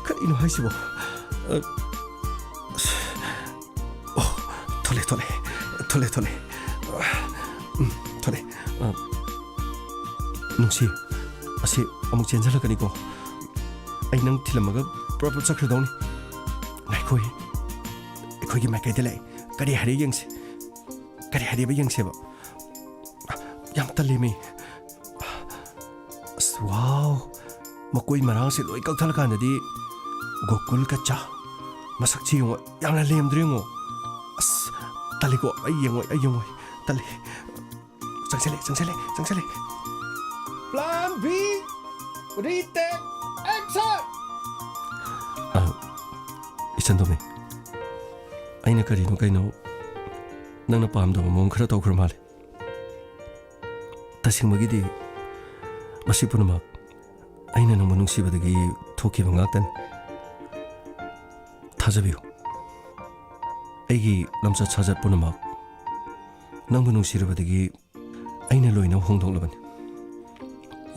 Speaker 1: कदिनो हाइसिबो थोले नुंसी असे अमुक चेंजलकनिको आई नंग थिलमगा प्रॉपर चक्रदौनी नाइखोय अखोगी माइकैदे लै करी हरे यंगसे याम तलेमी वाव मकोई मरांग से लोई कौथल कानदी गोकुल का चा मसक ची यंग यामना लेमद्रिंगो अस तलिको आई यंगो तले चंगसेले प्लान बी रीटेक एक्शन इचनदोमे अइना करिनो कइनो नंगना पामदो मों खरा तौखर माले तसिंगमगिदि मसि पुनमक अइना नंग मनुंगसिबदगी थोखिबा ngaktan थाजबियो अइगी लमचा छाजत पुनमक नंग मनुंगसिरबदगी अइना लोइना होंदोंलबन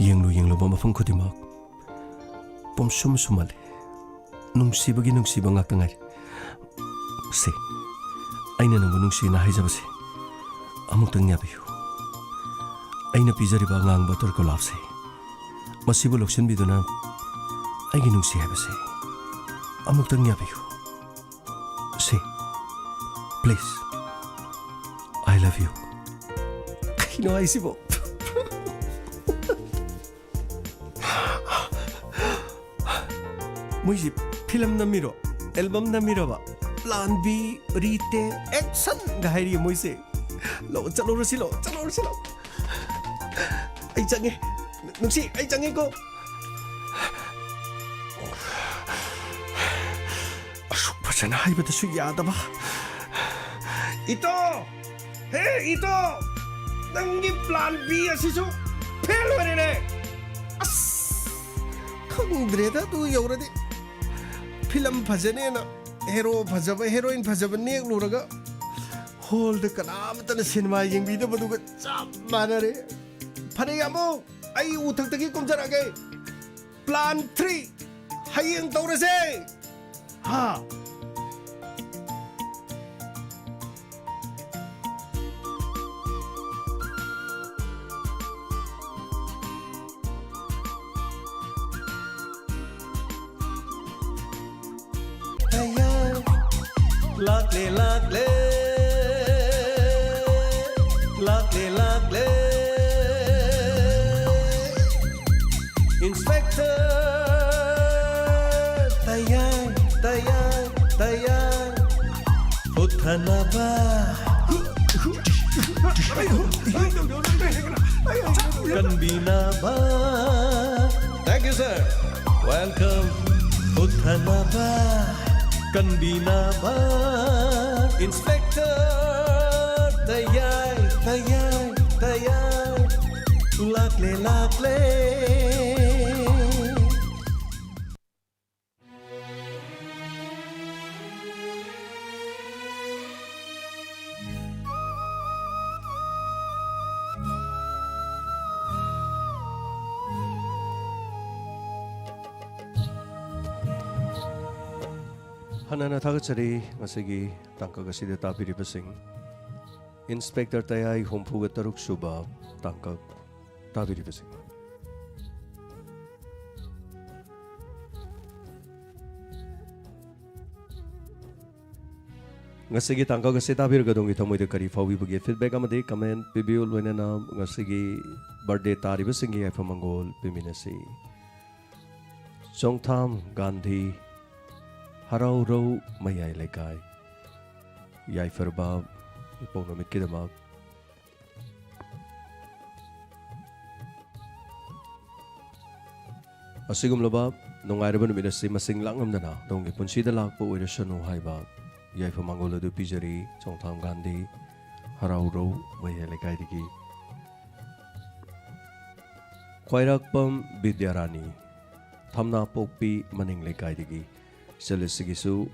Speaker 1: येंगलु मफम खुदिमक pomsum sumale nungsiba ngaktangai se aina nang nungsi na haijabase amuktang yabiyu aina pijariba ngang bator ko lapse masibu loksin biduna aigi nungsi habase amuktang yabiyu se please I love you kino aisibo मुझे film नमीरो album नमीरोबा plan B retake action गाहरी मुझे लो चलो रसिलो आई चंगे नुक्सी आई चंगे को अशुक फसना हाइबदसु यादबा इतो नंगी प्लान बी असिसु फेल वरेने अस खंद्रेदा तू यौरदे फिल्म फजने ना हेरो फजब हेरोइन फजब नेक लुरगा होल द कनामतन सिनेमा यंगबिदबदुगा चाप मानरे फरे यामो आई उथक्तगी कुमजरागे प्लान 3 हयेंग तौरसे हा Lakle Inspector Tayang Uthanaba Kanbinaba Thank you sir Welcome Uthanaba Kanbinaba Inspector Tayang Lakle Hanana thagachari ngasigi tangkagasida tabiribasing Inspector Tayay humpuga taruk suba tangkag tabiribasing ngasi tangka ngasi tabir gadong ito mo ito kari fawi bagi feedback amadi comment pibiul wena na ngasi birthday tari basingi ay pamangol piminasi Songtham Gandhi Harau Rau Mayay Laikai Yai Ferbab ipong namit kidamag Asigum labab nung ay raban minasi masing langam na dong ipon sida lakpo uwi siya nung haibab Yai pamangol adu pijari Songtham Gandhi Harau Rau Mayay Laikai digi Khwairakpam Bidyarani Thamna Pokpi Maning Laikai digi Selesigisu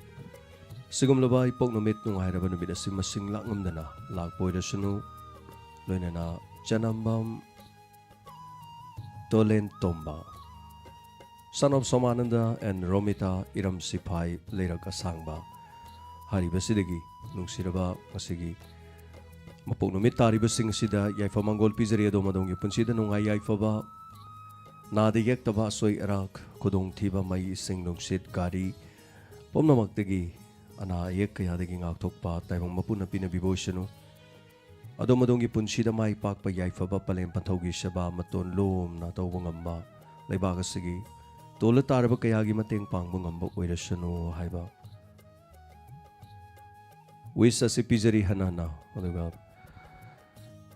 Speaker 1: Sigum laba ipok numit nung hiraban numit asi masing langam na lakpoy da sunu loina na Janambam Tolen Tomba Son of Somananda and Romita Iram Sipai Leirag Asangba Hariba Sidigi nung siraba kasigi Mapok numit tariba sing sida Yaifa Manggol Pizzeria domadong ipun sida nung ayaifa ba Nadigek taba soy arak Kudong tiba may ising nung sit gari Pom na magtigi Ana ayek kaya diging aktok pa Tayo mapun na pinabibo siya no Ado madong ipun sida may pakpa Yaifa ba paling pantawgi siya ba Maton lom na tawang amba Lay baka sige Tulad tara ba kaya gimating pang bungamba Uwira siya no hay ba Wisa si Pizzeria Hanana Aduga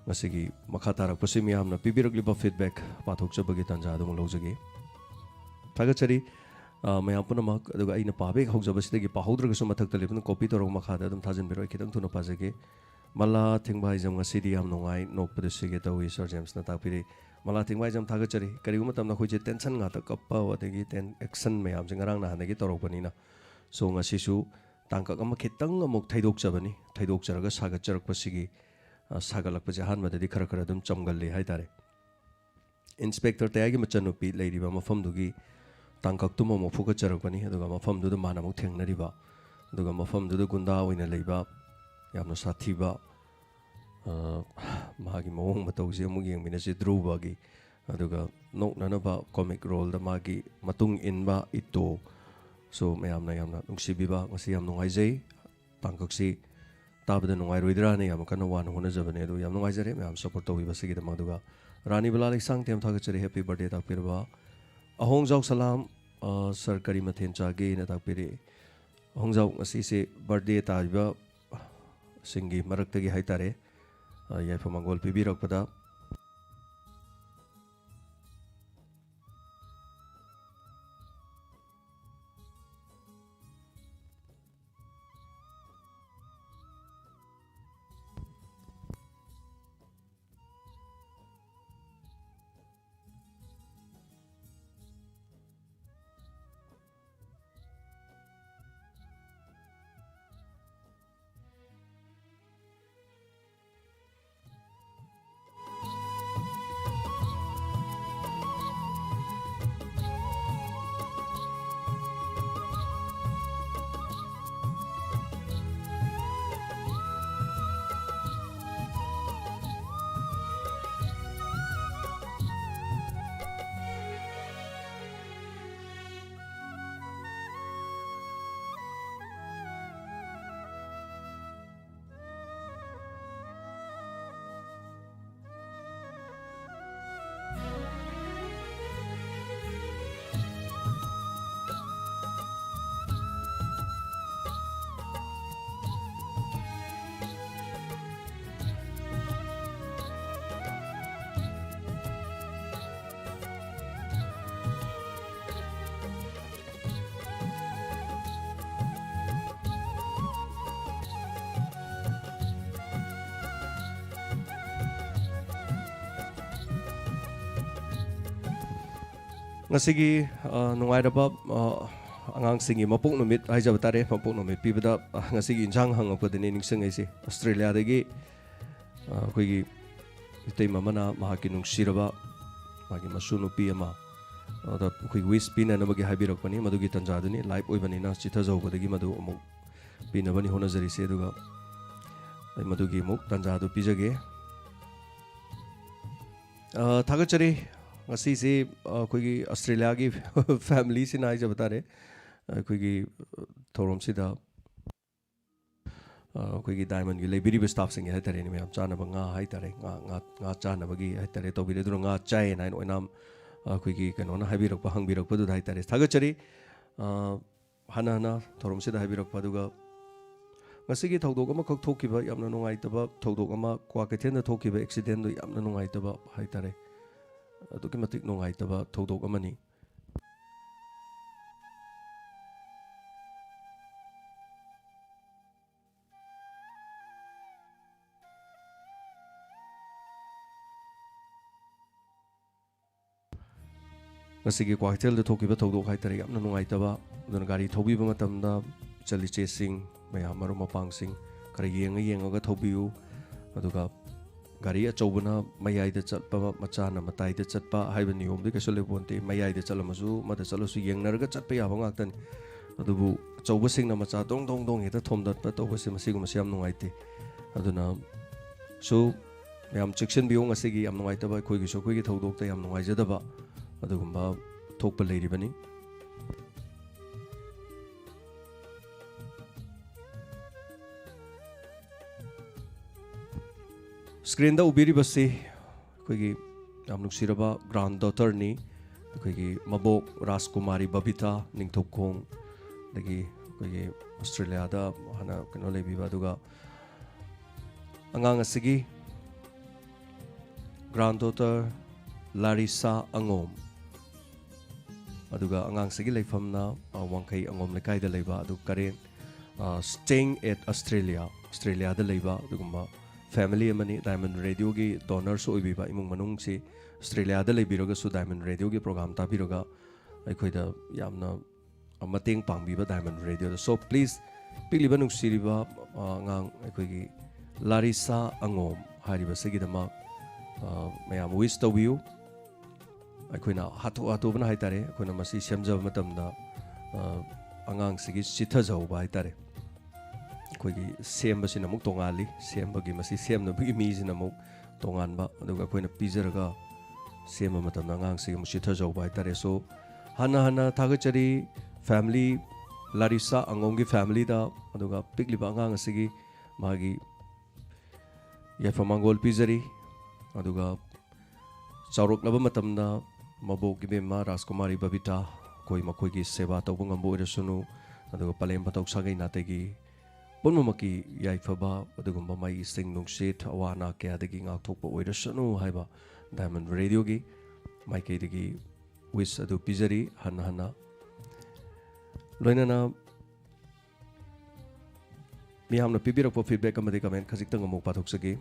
Speaker 1: Masigi makatarag po si miyam na pibirag liba feedback patok sa bagitan sa adong logzagi. Tagatsari mayam po na mag aduga ay napabik hog sa basitagi pahodra gusto matagtalip ng kopi torong makada adong tajan biro ay kitang tuno pasagi. Mala tingbay jam nga CDM nungay nok pa sige tawi Sir James na tapiri. Mala tingbay jam tagatsari kari umatam na kuji tension nga takapaw at igi ten action mayam singarang na hanagi torong panina. So nga sisu tangkak ang makitang amok taydok sa bani taydok sa raga sagat charak pa sige. Sagalak pa jahan madadi kara dum chamgalli hai tare Inspector tayagi machanupi leiriba mafam dugi tangkak tumo mo fuka charak pani aduga mafam du mana muk thengnariba aduga mafam du gunda oina leiba yamno sathiba magi mawong matawsi amug yeng minasi druba gi aduga nok nanaba comic role da magi matung inba ito so mayamna nungsibiba ngasi yam nungaijay tangkak si Tabda nung ay ruidrani yam kanawan huna jabane do yam nung ay jare yam support to wiba sige damang duga rani bala like sang tem thaga chari happy birthday tak pirba ahong jaw salam sarkari mathen chage na tak pire ahong jaw asi se birthday ta ba singi marak tagi haitare yai pamangol pibirak pada Ngasigi nungai rabab angang singi mapuk numit ay jabatare mapuk numit pibada ngasigi injang hang apa dini ningseng ay si Australia dagi kuigi itay mamana mahaki nung siraba magi masunu pi ama da kuigi wis pina na magi habirak pani madugi tanjadu ni live oi bani na chita jau dagi madu amuk pina bani hona jari se duga ay madugi muk tanjadu pijage thagachari ngasi se koigi Australia gi family sin ai jabata re koigi thorom sida ꯑꯩꯈꯣꯏꯒꯤ ꯗꯥꯏꯃꯟꯒꯤ ꯂꯩꯕꯤꯔꯤꯕ ꯁ꯭ꯇꯥꯐꯁꯤꯡꯒꯤ ꯍꯥꯏꯇꯥꯔꯦꯅꯦ ꯃꯌꯥꯝ ꯆꯥꯅꯕ ꯉꯥ ꯍꯥꯏꯇꯥꯔꯦ ꯉꯥ ꯆꯥꯅꯕꯒꯤ ꯍꯥꯏꯇꯥꯔꯦ ꯇꯧꯕꯤꯔꯦ ꯑꯗꯨꯅ ꯉꯥ ꯆꯥꯏꯌꯦꯅ ꯍꯥꯏꯅ ꯑꯣꯏꯅꯥꯝ ꯑꯩꯈꯣꯏꯒꯤ ꯀꯩꯅꯣꯅ ꯍꯪꯕꯤꯔꯛꯄꯗꯨꯗ ꯍꯥꯏꯇꯥꯔꯦ ꯊꯥꯒꯠꯆꯔꯤ ꯍꯥꯟꯅ ꯊꯧꯔꯝꯁꯤꯗ ꯍꯥꯏꯕꯤꯔꯛꯄ ꯑꯗꯨꯒ ꯉꯁꯤꯒꯤ ꯊꯧꯗꯣꯛ ꯑꯃꯈꯛ ꯊꯣꯛꯈꯤꯕ ꯌꯥꯝꯅ ꯅꯨꯡꯉꯥꯏꯇꯕ ꯊꯧꯗꯣꯛ ꯑꯃ ꯀ꯭ꯋꯥꯀꯩꯊꯦꯜꯗ ꯊꯣꯛꯈꯤꯕ ꯑꯦꯛꯁꯤꯗꯦꯟꯗꯨ ꯌꯥꯝꯅ ꯅꯨꯡꯉꯥꯏꯇꯕ ꯍꯥꯏꯇꯥꯔꯦ ꯑꯗꯨꯛꯀꯤ ꯃꯇꯤꯛ ꯅꯨꯡꯉꯥꯏꯇꯕ ꯊꯧꯗꯣꯛ ꯑꯃꯅꯤ ꯉꯁꯤꯒꯤ ꯀ꯭ꯋꯥꯀꯩꯊꯦꯜꯗ ꯊꯣꯛꯈꯤꯕ ꯊꯧꯗꯣꯛ ꯍꯥꯏꯇꯥꯔꯦ ꯌꯥꯝꯅ ꯅꯨꯡꯉꯥꯏꯇꯕ ꯑꯗꯨꯅ ꯒꯥꯔꯤ ꯊꯧꯕꯤꯕ ꯃꯇꯝꯗ ꯏꯆꯜ-ꯏꯆꯦꯁꯤꯡ ꯃꯌꯥꯝ ꯃꯔꯨꯞ ꯃꯄꯥꯡꯁꯤꯡ ꯈꯔ ꯌꯦꯡꯉꯒ ꯊꯧꯕꯤꯌꯨ ꯑꯗꯨꯒ ꯒꯥꯔꯤ ꯑꯆꯧꯕꯅ ꯃꯌꯥꯏꯗ ꯆꯠꯄ ꯃꯆꯥꯅ ꯃꯇꯥꯏꯗ ꯆꯠꯄ ꯍꯥꯏꯕ ꯅꯤꯌꯣꯝꯗꯤ ꯀꯩꯁꯨ ꯂꯩꯄꯣꯟꯇꯦ ꯃꯌꯥꯏꯗ ꯆꯠꯂꯝꯃꯁꯨ ꯃꯗ ꯆꯠꯂꯁꯨ ꯌꯦꯡꯅꯔꯒ ꯆꯠꯄ ꯌꯥꯕ ꯉꯥꯛꯇꯅꯤ ꯑꯗꯨꯕꯨ ꯑꯆꯧꯕꯁꯤꯡꯅ ꯃꯆꯥ ꯗꯣꯡ ꯗꯣꯡ ꯗꯣꯡ ꯍꯦꯛꯇ ꯊꯣꯝꯗꯠꯄ ꯇꯧꯕꯁꯦ ꯃꯁꯤꯒꯨꯝꯕꯁꯤ ꯌꯥꯝ ꯅꯨꯡꯉꯥꯏꯇꯦ ꯑꯗꯨꯅ ꯌꯥꯝ ꯆꯦꯛꯁꯤꯟꯕꯤꯌꯨ ꯉꯁꯤꯒꯤ ꯌꯥꯝ ꯅꯨꯡꯉꯥꯏꯇꯕ ꯑꯩꯈꯣꯏꯒꯤ ꯊꯧꯗꯣꯛꯇ ꯌꯥꯝ ꯅꯨꯡꯉꯥꯏꯖꯗꯕ ꯑꯗꯨꯒꯨꯝꯕ ꯊꯣꯛꯄ ꯂꯩꯔꯤꯕꯅꯤ ꯁ꯭ꯀ꯭ꯔꯤꯟꯗ ꯎꯕꯤꯔꯤꯕꯁꯤ ꯑꯩꯈꯣꯏꯒꯤ ꯌꯥꯝ ꯅꯨꯡꯁꯤꯔꯕ ꯒ꯭ꯔꯥꯟ ꯗꯣꯇꯔꯅꯤ ꯑꯩꯈꯣꯏꯒꯤ ꯃꯕꯣꯛ ꯔꯥꯖꯀꯨꯃꯥꯔꯤ ꯕꯕꯤꯇꯥ ꯅꯤꯡꯊꯧꯈꯣꯡ ꯑꯗꯒꯤ ꯑꯩꯈꯣꯏꯒꯤ ꯑꯣꯁꯇ꯭ꯔꯦꯂꯤꯌꯥꯗ ꯍꯥꯟꯅ ꯀꯩꯅꯣ ꯂꯩꯕꯤꯕ ꯑꯗꯨꯒ ꯑꯉꯥꯡ ꯑꯁꯤꯒꯤ ꯒ꯭ꯔꯥꯟ ꯗꯣꯇꯔ ꯂꯥꯔꯤꯁꯥ ꯑꯉꯣꯝ ꯑꯗꯨꯒ ꯑꯉꯥꯡꯁꯤꯒꯤ ꯂꯩꯐꯝꯅ ꯋꯥꯡꯈꯩ ꯑꯉꯣꯝ ꯂꯩꯀꯥꯏꯗ ꯂꯩꯕ ꯑꯗꯨ ꯀꯔꯦꯟ ꯁ꯭ꯇꯦꯏꯡ ꯑꯦꯠ ꯑꯁꯇ꯭ꯔꯦꯂꯤꯌꯥꯗ ꯂꯩꯕ ꯑꯗꯨꯒꯨꯝꯕ ꯐꯦꯃꯤꯂꯤ ꯑꯃꯅꯤ ꯗꯥꯏꯃꯟ ꯔꯦꯗꯤꯑꯣꯒꯤ ꯗꯣꯅꯔꯁꯨ ꯑꯣꯏꯕꯤꯕ ꯏꯃꯨꯡ ꯃꯅꯨꯡꯁꯤ ꯑꯁꯇ꯭ꯔꯦꯂꯤꯌꯥꯗ ꯂꯩꯕꯤꯔꯒꯁꯨ ꯗꯥꯏꯃꯟ ꯔꯦꯗꯤꯑꯣꯒꯤ ꯄ꯭ꯔꯣꯒ꯭ꯔꯥꯝ ꯇꯥꯕꯤꯔꯒ ꯑꯩꯈꯣꯏꯗ ꯌꯥꯝꯅ ꯃꯇꯦꯡ ꯄꯥꯡꯕꯤꯕ ꯗꯥꯏꯃꯟ ꯔꯦꯗꯤꯑꯣꯗ ꯁꯣ ꯄ꯭ꯂꯤꯖ ꯄꯤꯛꯂꯤꯕ ꯅꯨꯡꯁꯤꯔꯤꯕ ꯑꯉꯥꯡ ꯑꯩꯈꯣꯏꯒꯤ ꯂꯥꯔꯤꯁꯥ ꯑꯉꯣꯝ ꯍꯥꯏꯔꯤꯕꯁꯤꯒꯤꯗꯃꯛ ꯃꯌꯥꯝ ꯋꯤꯁ ꯇꯧꯕꯤꯌꯨ ꯑꯩꯈꯣꯏꯅ ꯍꯥꯊꯨ-ꯍꯥꯊꯨꯕꯅ ꯍꯥꯏꯇꯥꯔꯦ ꯑꯩꯈꯣꯏꯅ ꯃꯁꯤ ꯁꯦꯝꯖꯕ ꯃꯇꯝꯗ ꯑꯉꯥꯡꯁꯤꯒꯤ ꯆꯤꯊꯖꯍꯧꯕ ꯍꯥꯏꯇꯥꯔꯦ ꯑꯩꯈꯣꯏꯒꯤ ꯁꯦꯝꯕꯁꯤꯅ ꯑꯃꯨꯛ ꯇꯣꯉꯥꯜꯂꯤ ꯁꯦꯝꯕꯒꯤ ꯃꯁꯤ ꯁꯦꯝꯅꯕꯒꯤ ꯃꯤꯁꯤꯅ ꯑꯃꯨꯛ ꯇꯣꯉꯥꯟꯕ ꯑꯗꯨꯒ ꯑꯩꯈꯣꯏꯅ ꯄꯤꯖꯔꯒ ꯁꯦꯝꯕ ꯃꯇꯝꯗ ꯑꯉꯥꯡꯁꯤꯒꯤ ꯑꯃꯨꯛ ꯆꯤꯊꯖꯍꯧꯕ ꯍꯥꯏꯇꯥꯔꯦ ꯁꯣ ꯍꯥꯟꯅ ꯊꯥꯒꯠꯆꯔꯤ ꯐꯦꯃꯤꯂꯤ ꯂꯥꯔꯤꯁꯥ ꯑꯉꯣꯝꯒꯤ ꯐꯦꯃꯤꯂꯤꯗ ꯑꯗꯨꯒ ꯄꯤꯛꯂꯤꯕ ꯑꯉꯥꯡ ꯑꯁꯤꯒꯤ ꯃꯥꯒꯤ ꯌꯥꯏꯐ-ꯃꯪꯒꯣꯜ ꯄꯤꯖꯔꯤ ꯑꯗꯨꯒ ꯆꯥꯎꯔꯛꯂꯕ ꯃꯇꯝꯗ ꯃꯕꯣꯛ ꯏꯕꯦꯝꯃ ꯔꯥꯖꯀꯨꯃꯥꯔꯤ ꯕꯕꯤꯇꯥ ꯃꯈꯣꯏꯒꯤ ꯁꯦꯕꯥ ꯇꯧꯕ ꯉꯝꯕ ꯑꯣꯏꯔꯁꯅꯨ ꯑꯗꯨꯒ ꯄꯂꯦꯝ ꯄꯊꯧ ꯁꯥꯒꯩ ꯅꯥꯇꯩꯒꯤ ꯄꯨꯝꯅꯃꯛꯀꯤ ꯌꯥꯏꯐꯕ ꯑꯗꯨꯒꯨꯝꯕ ꯃꯥꯒꯤ ꯏꯁꯤꯡ ꯅꯨꯡꯁꯤꯠ ꯑꯋꯥ ꯑꯅꯥ ꯀꯌꯥꯗꯒꯤ ꯉꯥꯛꯊꯣꯛꯄ ꯑꯣꯏꯔꯁꯅꯨ ꯍꯥꯏꯕ ꯗꯥꯏꯃꯟ ꯔꯦꯗꯤꯑꯣꯒꯤ ꯃꯥꯏꯀꯩꯗꯒꯤ ꯋꯤꯁ ꯑꯗꯨ ꯄꯤꯖꯔꯤ ꯍꯟꯅ ꯂꯣꯏꯅꯅ ꯃꯤꯌꯥꯝꯅ ꯄꯤꯕꯤꯔꯛꯄ ꯐꯤꯗꯕꯦꯛ ꯑꯃꯗꯤ ꯀꯃꯦꯟ ꯈꯖꯤꯛꯇꯪ ꯑꯃꯨꯛ ꯄꯥꯊꯣꯛꯆꯒꯦ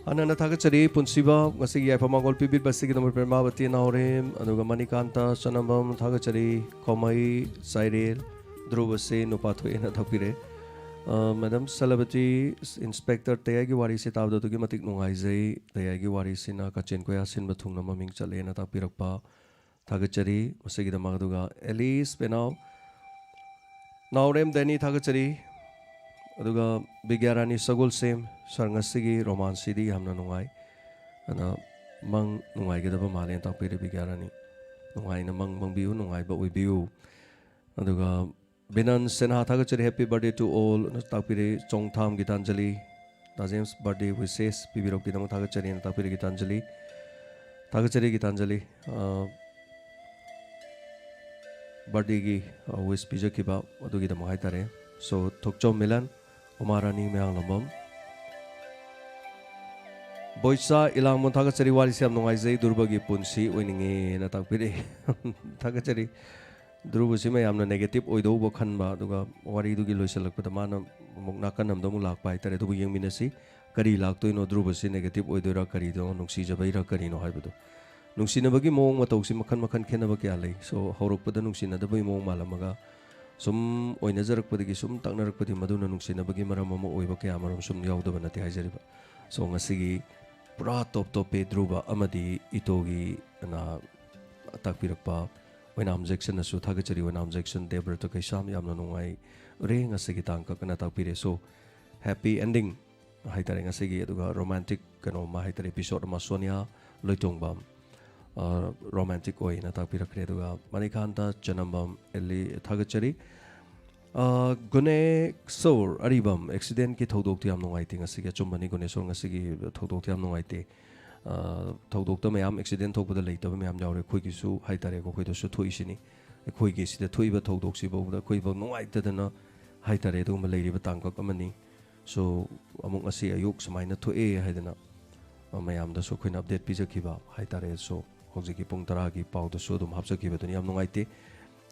Speaker 1: Ananda Thagachari, Punsiba, Masigi Pamagol Pibit, Basiki, Permavati, Naurim, Anuga Manikanta, Sanambam, Thagachari, Komai, Sairil, Druvase, Nupatu, and Tapire. Madam Celebrity Inspector Tayagi wari si tawdo to gi matik nungai zai Tayagi wari sina kachin ko yasin bathung na maming chale na takpirakpa thagachari masagi da magaduga Elise Benau Naurem Deni thagachari aduga Bigyarani Sagul Sem Sarngasigi Romance di hamna nungai ana mang nungai gi da ba malen takpiri Bigyarani nungai na mang biu nungai ba ui biu aduga Binan Senha thagachari happy birthday to all takpiri Chongtham Gitanjali James birthday wishes pibirok gidam thagachari na takpiri Gitanjali birthday gi wish pijakiba adugi dam haitare so thokchom milan Umarani meang lambam Boisa ilang mon thagachari wari siam nongai zai durbagi punsi oininge na takpiri thagachari Drubusi may amna negative oido bo khanba duga wari dugi loisalak pada mana mukna kanam do mulak pai tare dubu yang minasi kari lak to ino drubusi negative oido ra kari do nungsi jabai ra kari no haibudo nungsi na bagi mong matausi makhan khena ba kya lei so horok pada nungsi na dabai mong malamaga sum oina jarak pada gi sum taknarak pada maduna nungsi na bagi maram mo oiba kya maram sum yaudo banati haijariba so ngasigi pura top pe druba amadi itogi na takpirakpa when objection asu thagachari when objection debra to kaisam yamna nungai ring asigi tangka kana takpire so happy ending haitare ngasigi aduga romantic kano ma haitare episode ma sonia loitongbam romantic oi na takpirakre aduga manikanta chanambam eli thagachari gune sor aribam accident ki thodok ti yam nungai ti ngasigi chumbani gune sor ngasigi thodok ti yam nungai ti thodok to mayam accident thokpada leitaba mayam jaure khoi gi su haitare ko khoi do su thoi sini khoi gi sida thoiba thodok si bo da khoi bo nungai tadana haitare do ma leiriba tangkak amani so amuk asi ayuk samaina thoe haidana mayam da so khoina update pijakiba haitare so hojiki pung tara gi pau da so dum hapjakiba duni yam nungai te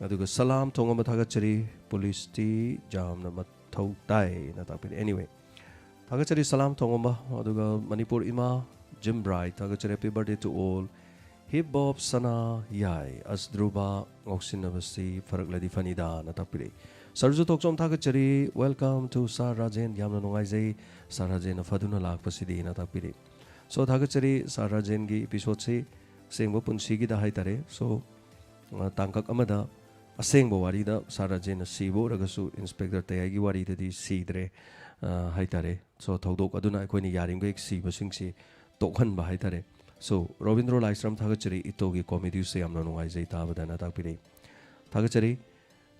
Speaker 1: aduga salam thongama thagachari police ti jamna mathau tai na ta anyway thagachari salam thongama aduga manipur ima Jim Bright thagachari happy birthday to all hip hop sana yai asdruba ngoksinabasi farakladi fanida na tapire sarju tokchom thagachari welcome to Sar Rajen yamna nungai jai Sar Rajen faduna lakpasidi na tapire so thagachari Sar Rajen gi episode se sengbo punsi gi da haitare so tangkak amada asengbo wari da Sar Rajen sibo ragasu inspector tayagi wari da di sidre haitare so thodok aduna koini yaring go ek siba singsi tokhan ba haitare so Robindro Laisram thagachari itogi comedy se amna nungai jai tabadana takpire thagachari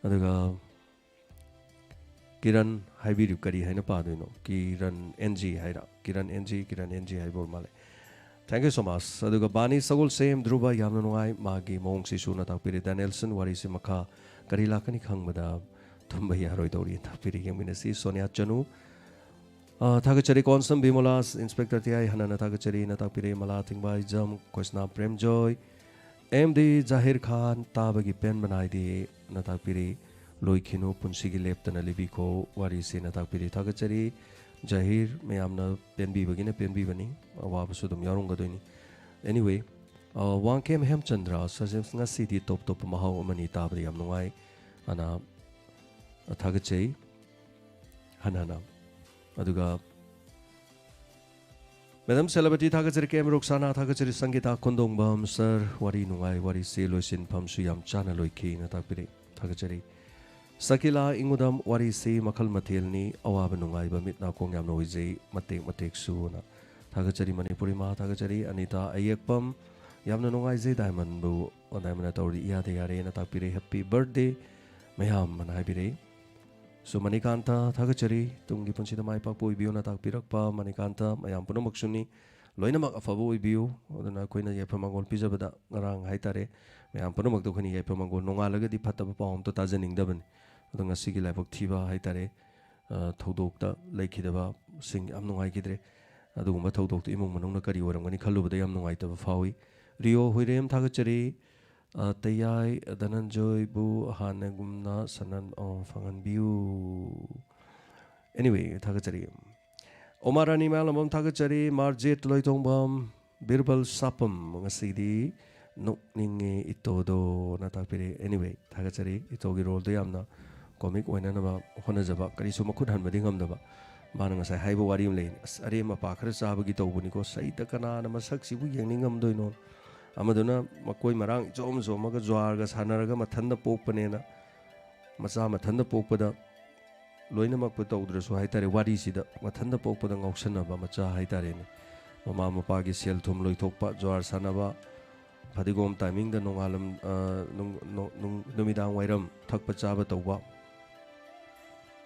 Speaker 1: aduga Kiran haibiru kari haina paduino Kiran NG haira Kiran NG haibor male thank you so much aduga Bani Sagul Sem Dhruba yamna nungai magi mong si suna takpire Danielson wari se makha kari lakani khangmada thumba yaroi dori takpire yangminasi Sonia Chanu thagachari konsam Bimolas Inspector Tiai Hanana thagachari na takpire mala thingbai jam Koisna Prem Joy MD Zahir Khan tabagi pen banai di na takpire loikhino punsigi leptana libi ko wari se na takpire thagachari Zahir mayamna penbi bagina penbi bani awa basudum yarung gadoini anyway Wangkem Hemchandra sajems ngasi di top mahau mani tabri yam nungai ana thagachai hanana aduga Madam Celebrity thagachari kem Roxana thagachari Sangita Kondongbam sir wari nungai wari se loisin phamsu yam chana loikhi na takpire thagachari Sakila ingudam wari se makhal mathelni awaba nungai ba mitna kong yam noijei matek su na thagachari Manipuri ma thagachari Anita Ayekpam yamna nungai jei diamond bu diamond tori iyade yare na takpire happy birthday mayam manai bire so Manikanta thagachari tungi punchida mai pa poi biu na takpirakpa Manikanta mayam punamak suni loinamak afabu ibiu aduna koina yephamangol pijabada ngarang haitare mayam punamak to khani yephamangol nongalaga di phataba paum to tajaning daban adunga sigi laibok thiba haitare thodokta leikhidaba sing am nungai kidre adugumba thodokta imung manungna kari oramgani khallubada yam nungai taba fawi Rio Huirem thagachari Tayai Dananjoy Bu Hanagumna Sanan Fangan Biu anyway thagachari Omarani Malamam thagachari Marjet Loitongbam Birbal Sapam ngasidi Nukninge itodo na takpire anyway thagachari itogi role do yamna comic oinanaba honajaba karisu makhut hanbadi ngamdaba mana ngasai haiba wari am lein are mapa khara chabagi tawbuni ko saita kana na masak sibu yengningam doino amaduna makoi marang jom jomaga jwar ga sanaraga mathanda pokpanena macha mathanda pokpada loina mak tawdrasu haitare wari sida mathanda pokpada ngausanaba macha haitare ne mama mapa gi sel thum loithokpa jwar sanaba fadigom timing da nongalam numidang wairam thakpa chaba tawba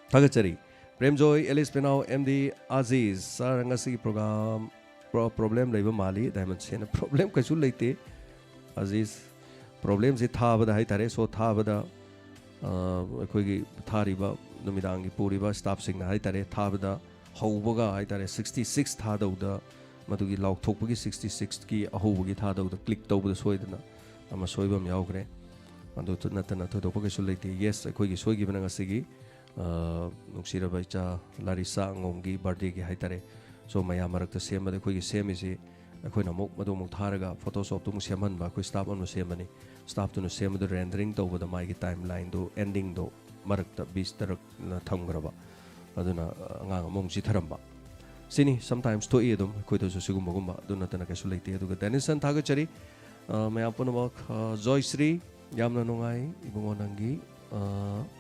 Speaker 1: thagachari Premjoy Alice Penau MD Aziz sar ngasi program problem leiba mali diamond sen problem kachu leite Aziz problem se thabada hai tare so thabada khoi gi thariba numidang gi puriba staff sing hai tare thabada haubaga hai tare 66 thadauda madugi lauk thokpagi 66 ki ahobagi thadauda click tawbada soidana ama soibam yaugre adu natana thodopa kachu leite yes khoi gi soigi bana ngasi gi nuksiraba cha Larissa ngomgi birthday gi haitare so maya marakta semada khoi gi semisi akhoi mok madu mok tharaga photoshop tu seman ba khoi staff on semani staff tu semadu rendering tawbada mai gi timeline do ending do marakta 20 tarak na thamgraba aduna anga mong ji tharamba sini sometimes to edum khoi to su gumba aduna tana ka su leite aduga denison thaga chari maya punama joy sri yamna nungai ibungo nangi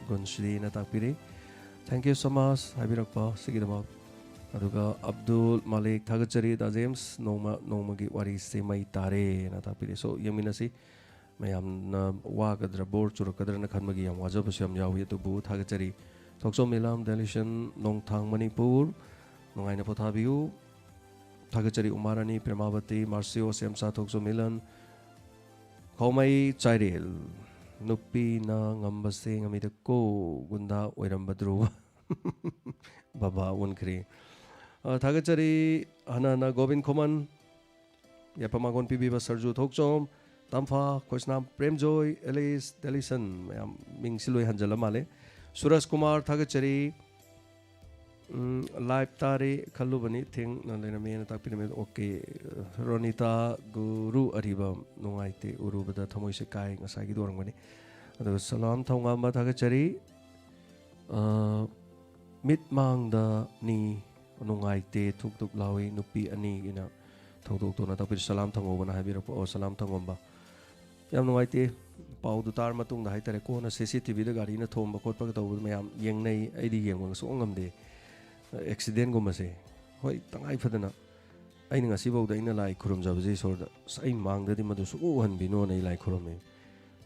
Speaker 1: Gunshri na takpiri thank you so much habirakpa sigidama aduga Abdul Malik thagachari da James noma gi wari se mai tare na takpiri so yaminasi mayam na wa gadra bor chur kadra na khanmagi yam wajab syam yawi to bu thagachari thokso milam deletion nongthang Manipur nongai na pothabiu thagachari Umarani Premavati Marcio Semsa thokso milan khomai chairel nupi na ngambase ngamida ko gunda oirambadru baba unkri thagachari hanana Govind Khoman yapamagon pibiba sarju thokchom tamfa khoisnam Premjoy Alice Delison mayam mingsiloi hanjala male Suras Kumar thagachari live tare khallubani thing na lena me na takpiname okay Ronita Guru Ariba nungaite urubada thamoi se kai ngasai gi dorangani adu salam thonga ma thagachari mit mang da ni nungaite thuk thuk lawi nupi ani ina thodok to na takpir salam thango bana habira po salam thangomba yam nungaite pau du tar matung da haitare ko na CCTV da gari na thomba khotpa ka tawbu mayam yengnei aidi yengwang so ngamde accident gumma se hoi tangai phadana aina ngasi bawda ina lai khurum jabje sorda sai mangda di madu su han bino nei lai khurume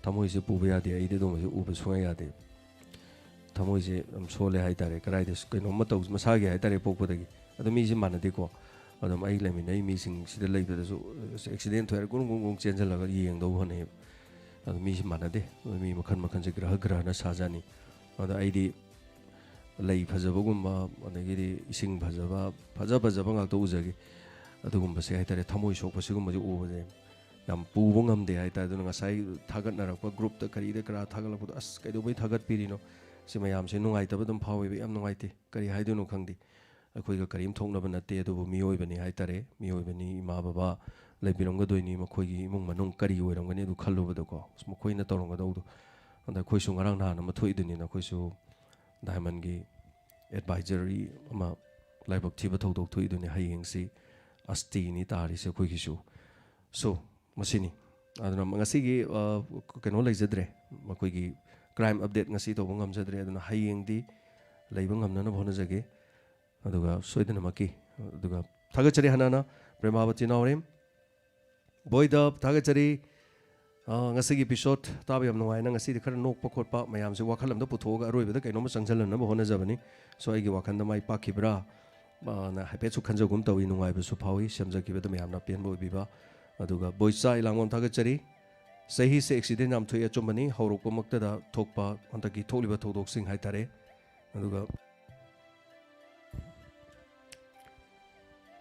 Speaker 1: thamoi se puba yade ai de dom se uba sunga yade thamoi se am sole hai tare karai des kaino matau masa ge hai tare pokpodagi adu mi se manade ko adum ai lemi nei mi sing sida leibda su accident thoyar gung chenjal laga yeng do hone adu mi se manade mi makhan se grah na sajani adu ai di lei phajabagumba adagiri ising phajaba ngakto ujagi adugumba se haitare thamoi sok pasigumba ju ubade yam pubo ngamde haitare duna ngasai thagat narakpa group ta kari de kra thagalapod as kaido bai thagat pirino sima yam se nungai tab dum phawi be yam nungai te kari haidunu khangdi akhoi ga karim thongnaba natte adubu mioi bani haitare mioi bani ima baba leibirongga doini makhoi gi imung manung kari oirongani du khallubada ko makhoi na torongga do anda khoi su ngarang na ma thoi duni na khoi su Diamond gi advisory ama laibok thiba thodok thui duni hayeng si asti ni tari se khoi gisu so masini aduna ngasi gi keno leijadre makoi gi crime update ngasi to bangam jadre aduna hayeng di leibang ngamna na bhona jage aduga soidana maki aduga thagachari hanana Premavati Naurem boida thagachari ngasi gi episode tabi am nungai na ngasi di khara nok pakhot pa mayam se wakhalam da puthoga aroiba da kainoma changjalan na bhona jabani so ai gi wakhan da mai pakhibra na hape chu khanjagum tawi nungai ba su phawi semjaki ba da mayam na pen bo biba aduga boisa ilangom thagachari sahi se accident am thoi achomani horok makta da thokpa antaki tholiba thodok sing haitare aduga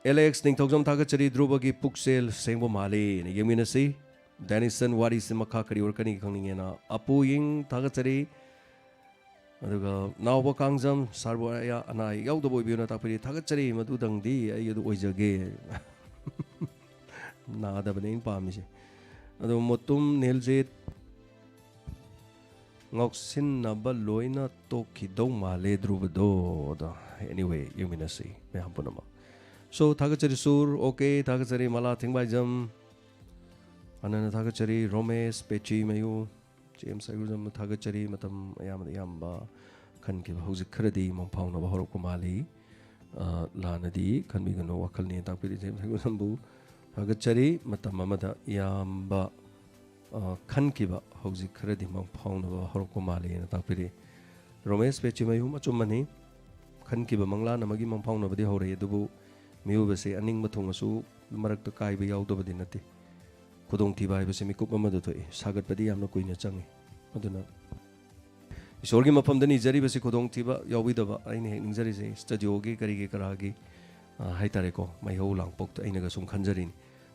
Speaker 1: Alex Ningthokjom thagachari Drubagi Puksel sengbo male ne yemina si Denison wari se makha kari orkani khangninge na apu ying thagachari aduga nawba kangjam sarbo ya ana yaudo boibiu na tapiri thagachari madu dangdi ai adu oijage na da bane pamise adu motum neljit ngoksinaba loina tokidau male drubado da anyway yuminasi me hampunama so thagachari sur okay thagachari mala thingbai jam anana thagachari romesh pechi mayu james aguzam thagachari matam ayamba khan ki hauzik kharadi mongphawna ba horok mali lanadi khanbi gano wakal ni takpiri james aguzam bu thagachari matam amada yamba khan ki ba hauzik kharadi mongphawna ba horok mali na takpiri romesh pechi mayu machumani khan ki ba mangla namagi mongphawna badi hore dubu miu base aning mathungasu marak ta kai ba yaw dobadi nati khudong thi bai base mikup amadu thoi sagat padi yamna kuina changi aduna isor gi mafam dani jari base khudong thi ba yawi daba aine ning jari se studio gi kari gi kara gi hai tare ko mai ho lang pok aina ga sum khanjari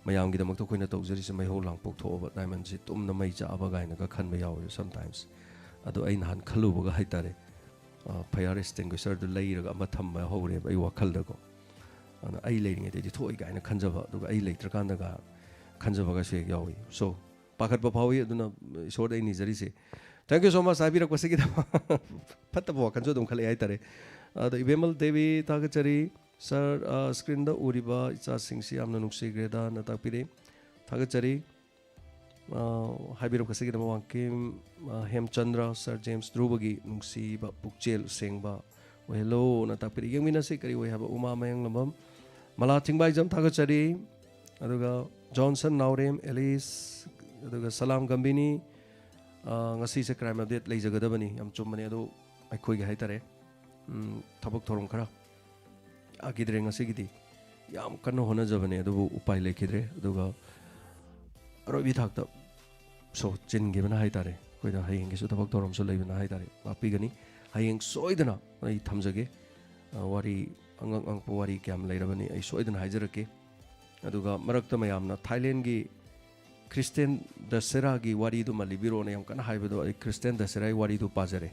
Speaker 1: mayam gi damak to koina tau jari se mai ho lang pok tho ba diamond se tum na mai cha ba gaina ga khan ba yaw sometimes ado ain han khalu ba ga hai tare fire extinguisher du lai ra ga ma tham ba ho re ba ai wakhal da ko ana ai lai nge de thoi gaina khanjaba du ai lai tra kan da ga khanjaba ga se yawi so pakhat ba phawi aduna isor dai ni jari se thank you so much sabirak wasigi da phatta bo kanjo dum khale ai tare the ibemal devi thagachari sir screen da uriba icha singsi amna nuksi greda na tapire thagachari habirak wasigi da wangkim hemchandra sir james drubagi nuksi ba pukchel sengba hello na tapire yengmina se kari we have uma mayang lambam mala thingbai jam thagachari aduga johnson naurem elise aduga salam gambini ngasi se crime update lei jagadabani am chumani adu aikoi ga haitare thabak thorom khara agidre ngasi gidi yam kanno hona jabani adu upai lekhidre aduga robi thakta so chin gi bana haitare koida hayeng gi su thabak thorom so lei bana haitare api gani hayeng soidana ai thamjage wari angang wari kyam leirabani ai soidana haijarake aduga marakta mayamna thailand gi Christian dasera gi wari du malibiro na yam kana haibado ai Christian dasera wari du pajare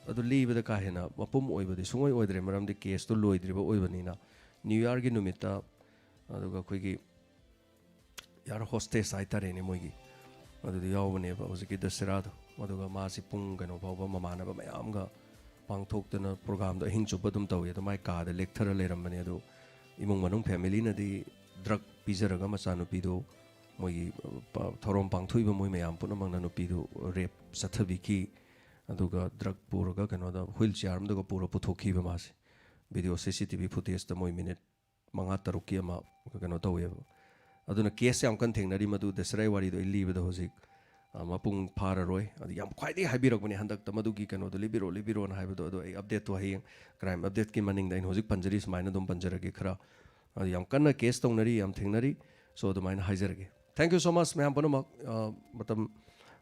Speaker 1: adu liba da ka hena mapum oibadi sungoi oidre maram de case to loidriba oibani na new year gi numita aduga koi gi yar hostess aitare ne moigi adu de yawbane ba hosiki dasera do aduga ma si pung gano bawba mamana ba mayam ga pangthokdana program da hing chupa dum tawi adu mai ka da lecture leram bane adu imung manung family na di drug pizaraga machanu pido moi thorom pangthui ba moi mayam puna mangna no pido rep sathabiki aduga drug puraga kano da wheelchair am da pura puthoki ba mas video cctv footage da moi minute manga taruki ama kano tawe aduna case yam kan thengnari madu desrai wari do liba da hojik mapung phara roi adu yam khwai dei habirak bani handak ta madu gi kano do libiro na haiba do ado ai update to hai crime update ki maning da in hojik panjari smaina dum panjarage khara adu yam kanna case tongnari yam thengnari so do maina haijarage thank you so much mayam punamak matam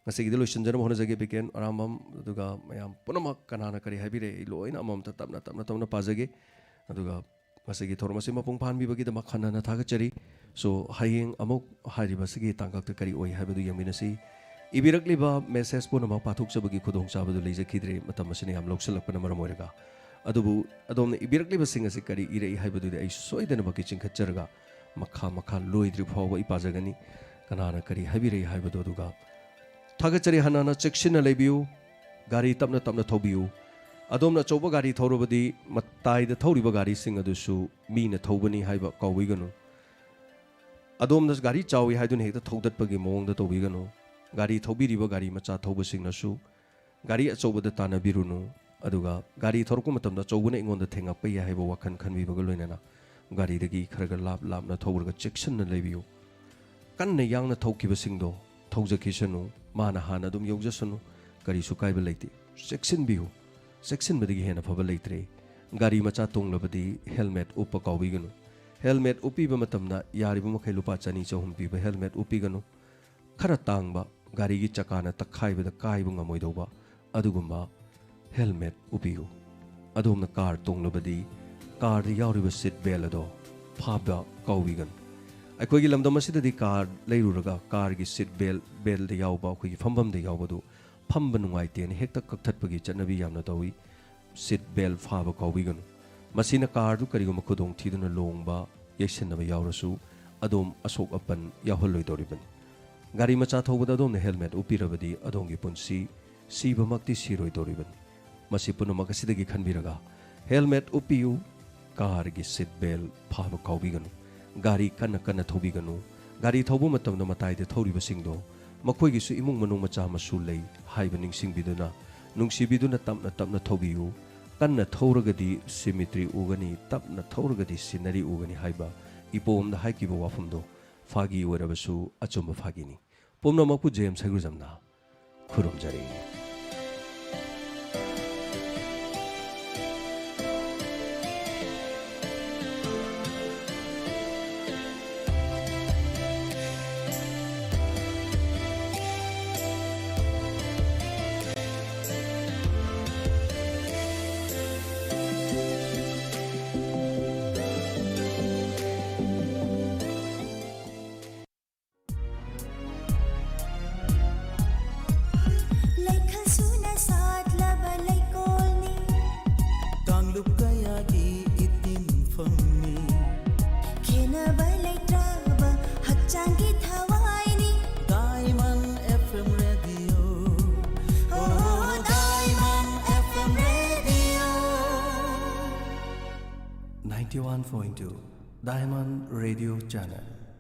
Speaker 1: ngasi gi lotion janam hona jage biken aramam aduga mayam punamak kanana kari habire loina amam ta tapna pajage aduga ngasi gi thormasi mapung phanbi bagi da makhana na thagachari so hayeng amuk hariba sigi tangkak ta kari oi habadu yaminasi ibirakliba message punamak pathuk chabagi khudong chabadu leijakidre matam masini am loksalakpana maram oiraga adubu adom ibirakliba singasi kari irei habadu de ai soidana baki chingkhacharaga makha loidri phawa ipajagani kanana kari habire haibado duga thagachari hanana cheksina lebiu gari tapna thobiu adomna choba gari thorobadi matai da thoriba gari sing adusu mina thobani haiba kawiganu adomna gari chawi haidun hekta thodatpagi mong da tobiganu gari thobiriba gari macha thoba singnasu gari achobada tanabirunu aduga gari thorku matamda chobuna ingonda thengakpa ya haiba wakhan khanbibaga loinana gari dagi kharaga lapna thawurga chection na lebiu kanna yangna thawkibasingdo thawjakisanu mana hana dum yawjasanu gari su kaiba leite section badigi hena phaba leitre gari macha tonglabadi helmet uppa kawbiganu helmet upiba matamna yariba makhai lupa chani chahum piba helmet upiganu khara tangba gari gi chakana takhaibada kaibu ngamoidoba adugumba helmet upigu adumna car tonglabadi car di yauriba seat belt ado phaba kawbigan aikoi gi lamdam asidadi car leiruraga car gi seat belt de yawba khoi gi phambam de yawbadu phamba nungai te ne hekta kakthatpagi chanabi yamna tawi seat belt phaba kawbigan masina car du karigo makhudong thiduna longba yeksinaba yawrasu adom asok apan yahol loidoriban gari macha thobada adom ne helmet upirabadi adongi punsi सिबमक्ति सिरोइदोरिबनि मसि पुनमक असिदगी खनबिरगा helmet उपियु car की seat belt फाब काउबिगनु गाड़ी कन्न कन्न थौबिगनु गाड़ी थौबु मतमदा मताइदे थौरिबसिंगदो मखोइगिसु इमुंग मनुंग मचा मसु लei हाइब निंगसिंगबिदुना नुंगसिबिदुना तपना तपना थौबियु कन्न थौरगदी सिमिट्री उगनी तपना थौरगदी सिनरी उगनी हाइबा इपोमदा हाइकिबो वाफुमदो फागी ओरबसु अचुंब फागिनी पोमना मकु जेम सगुजमना खुरुमजरी Diamond Radio Channel.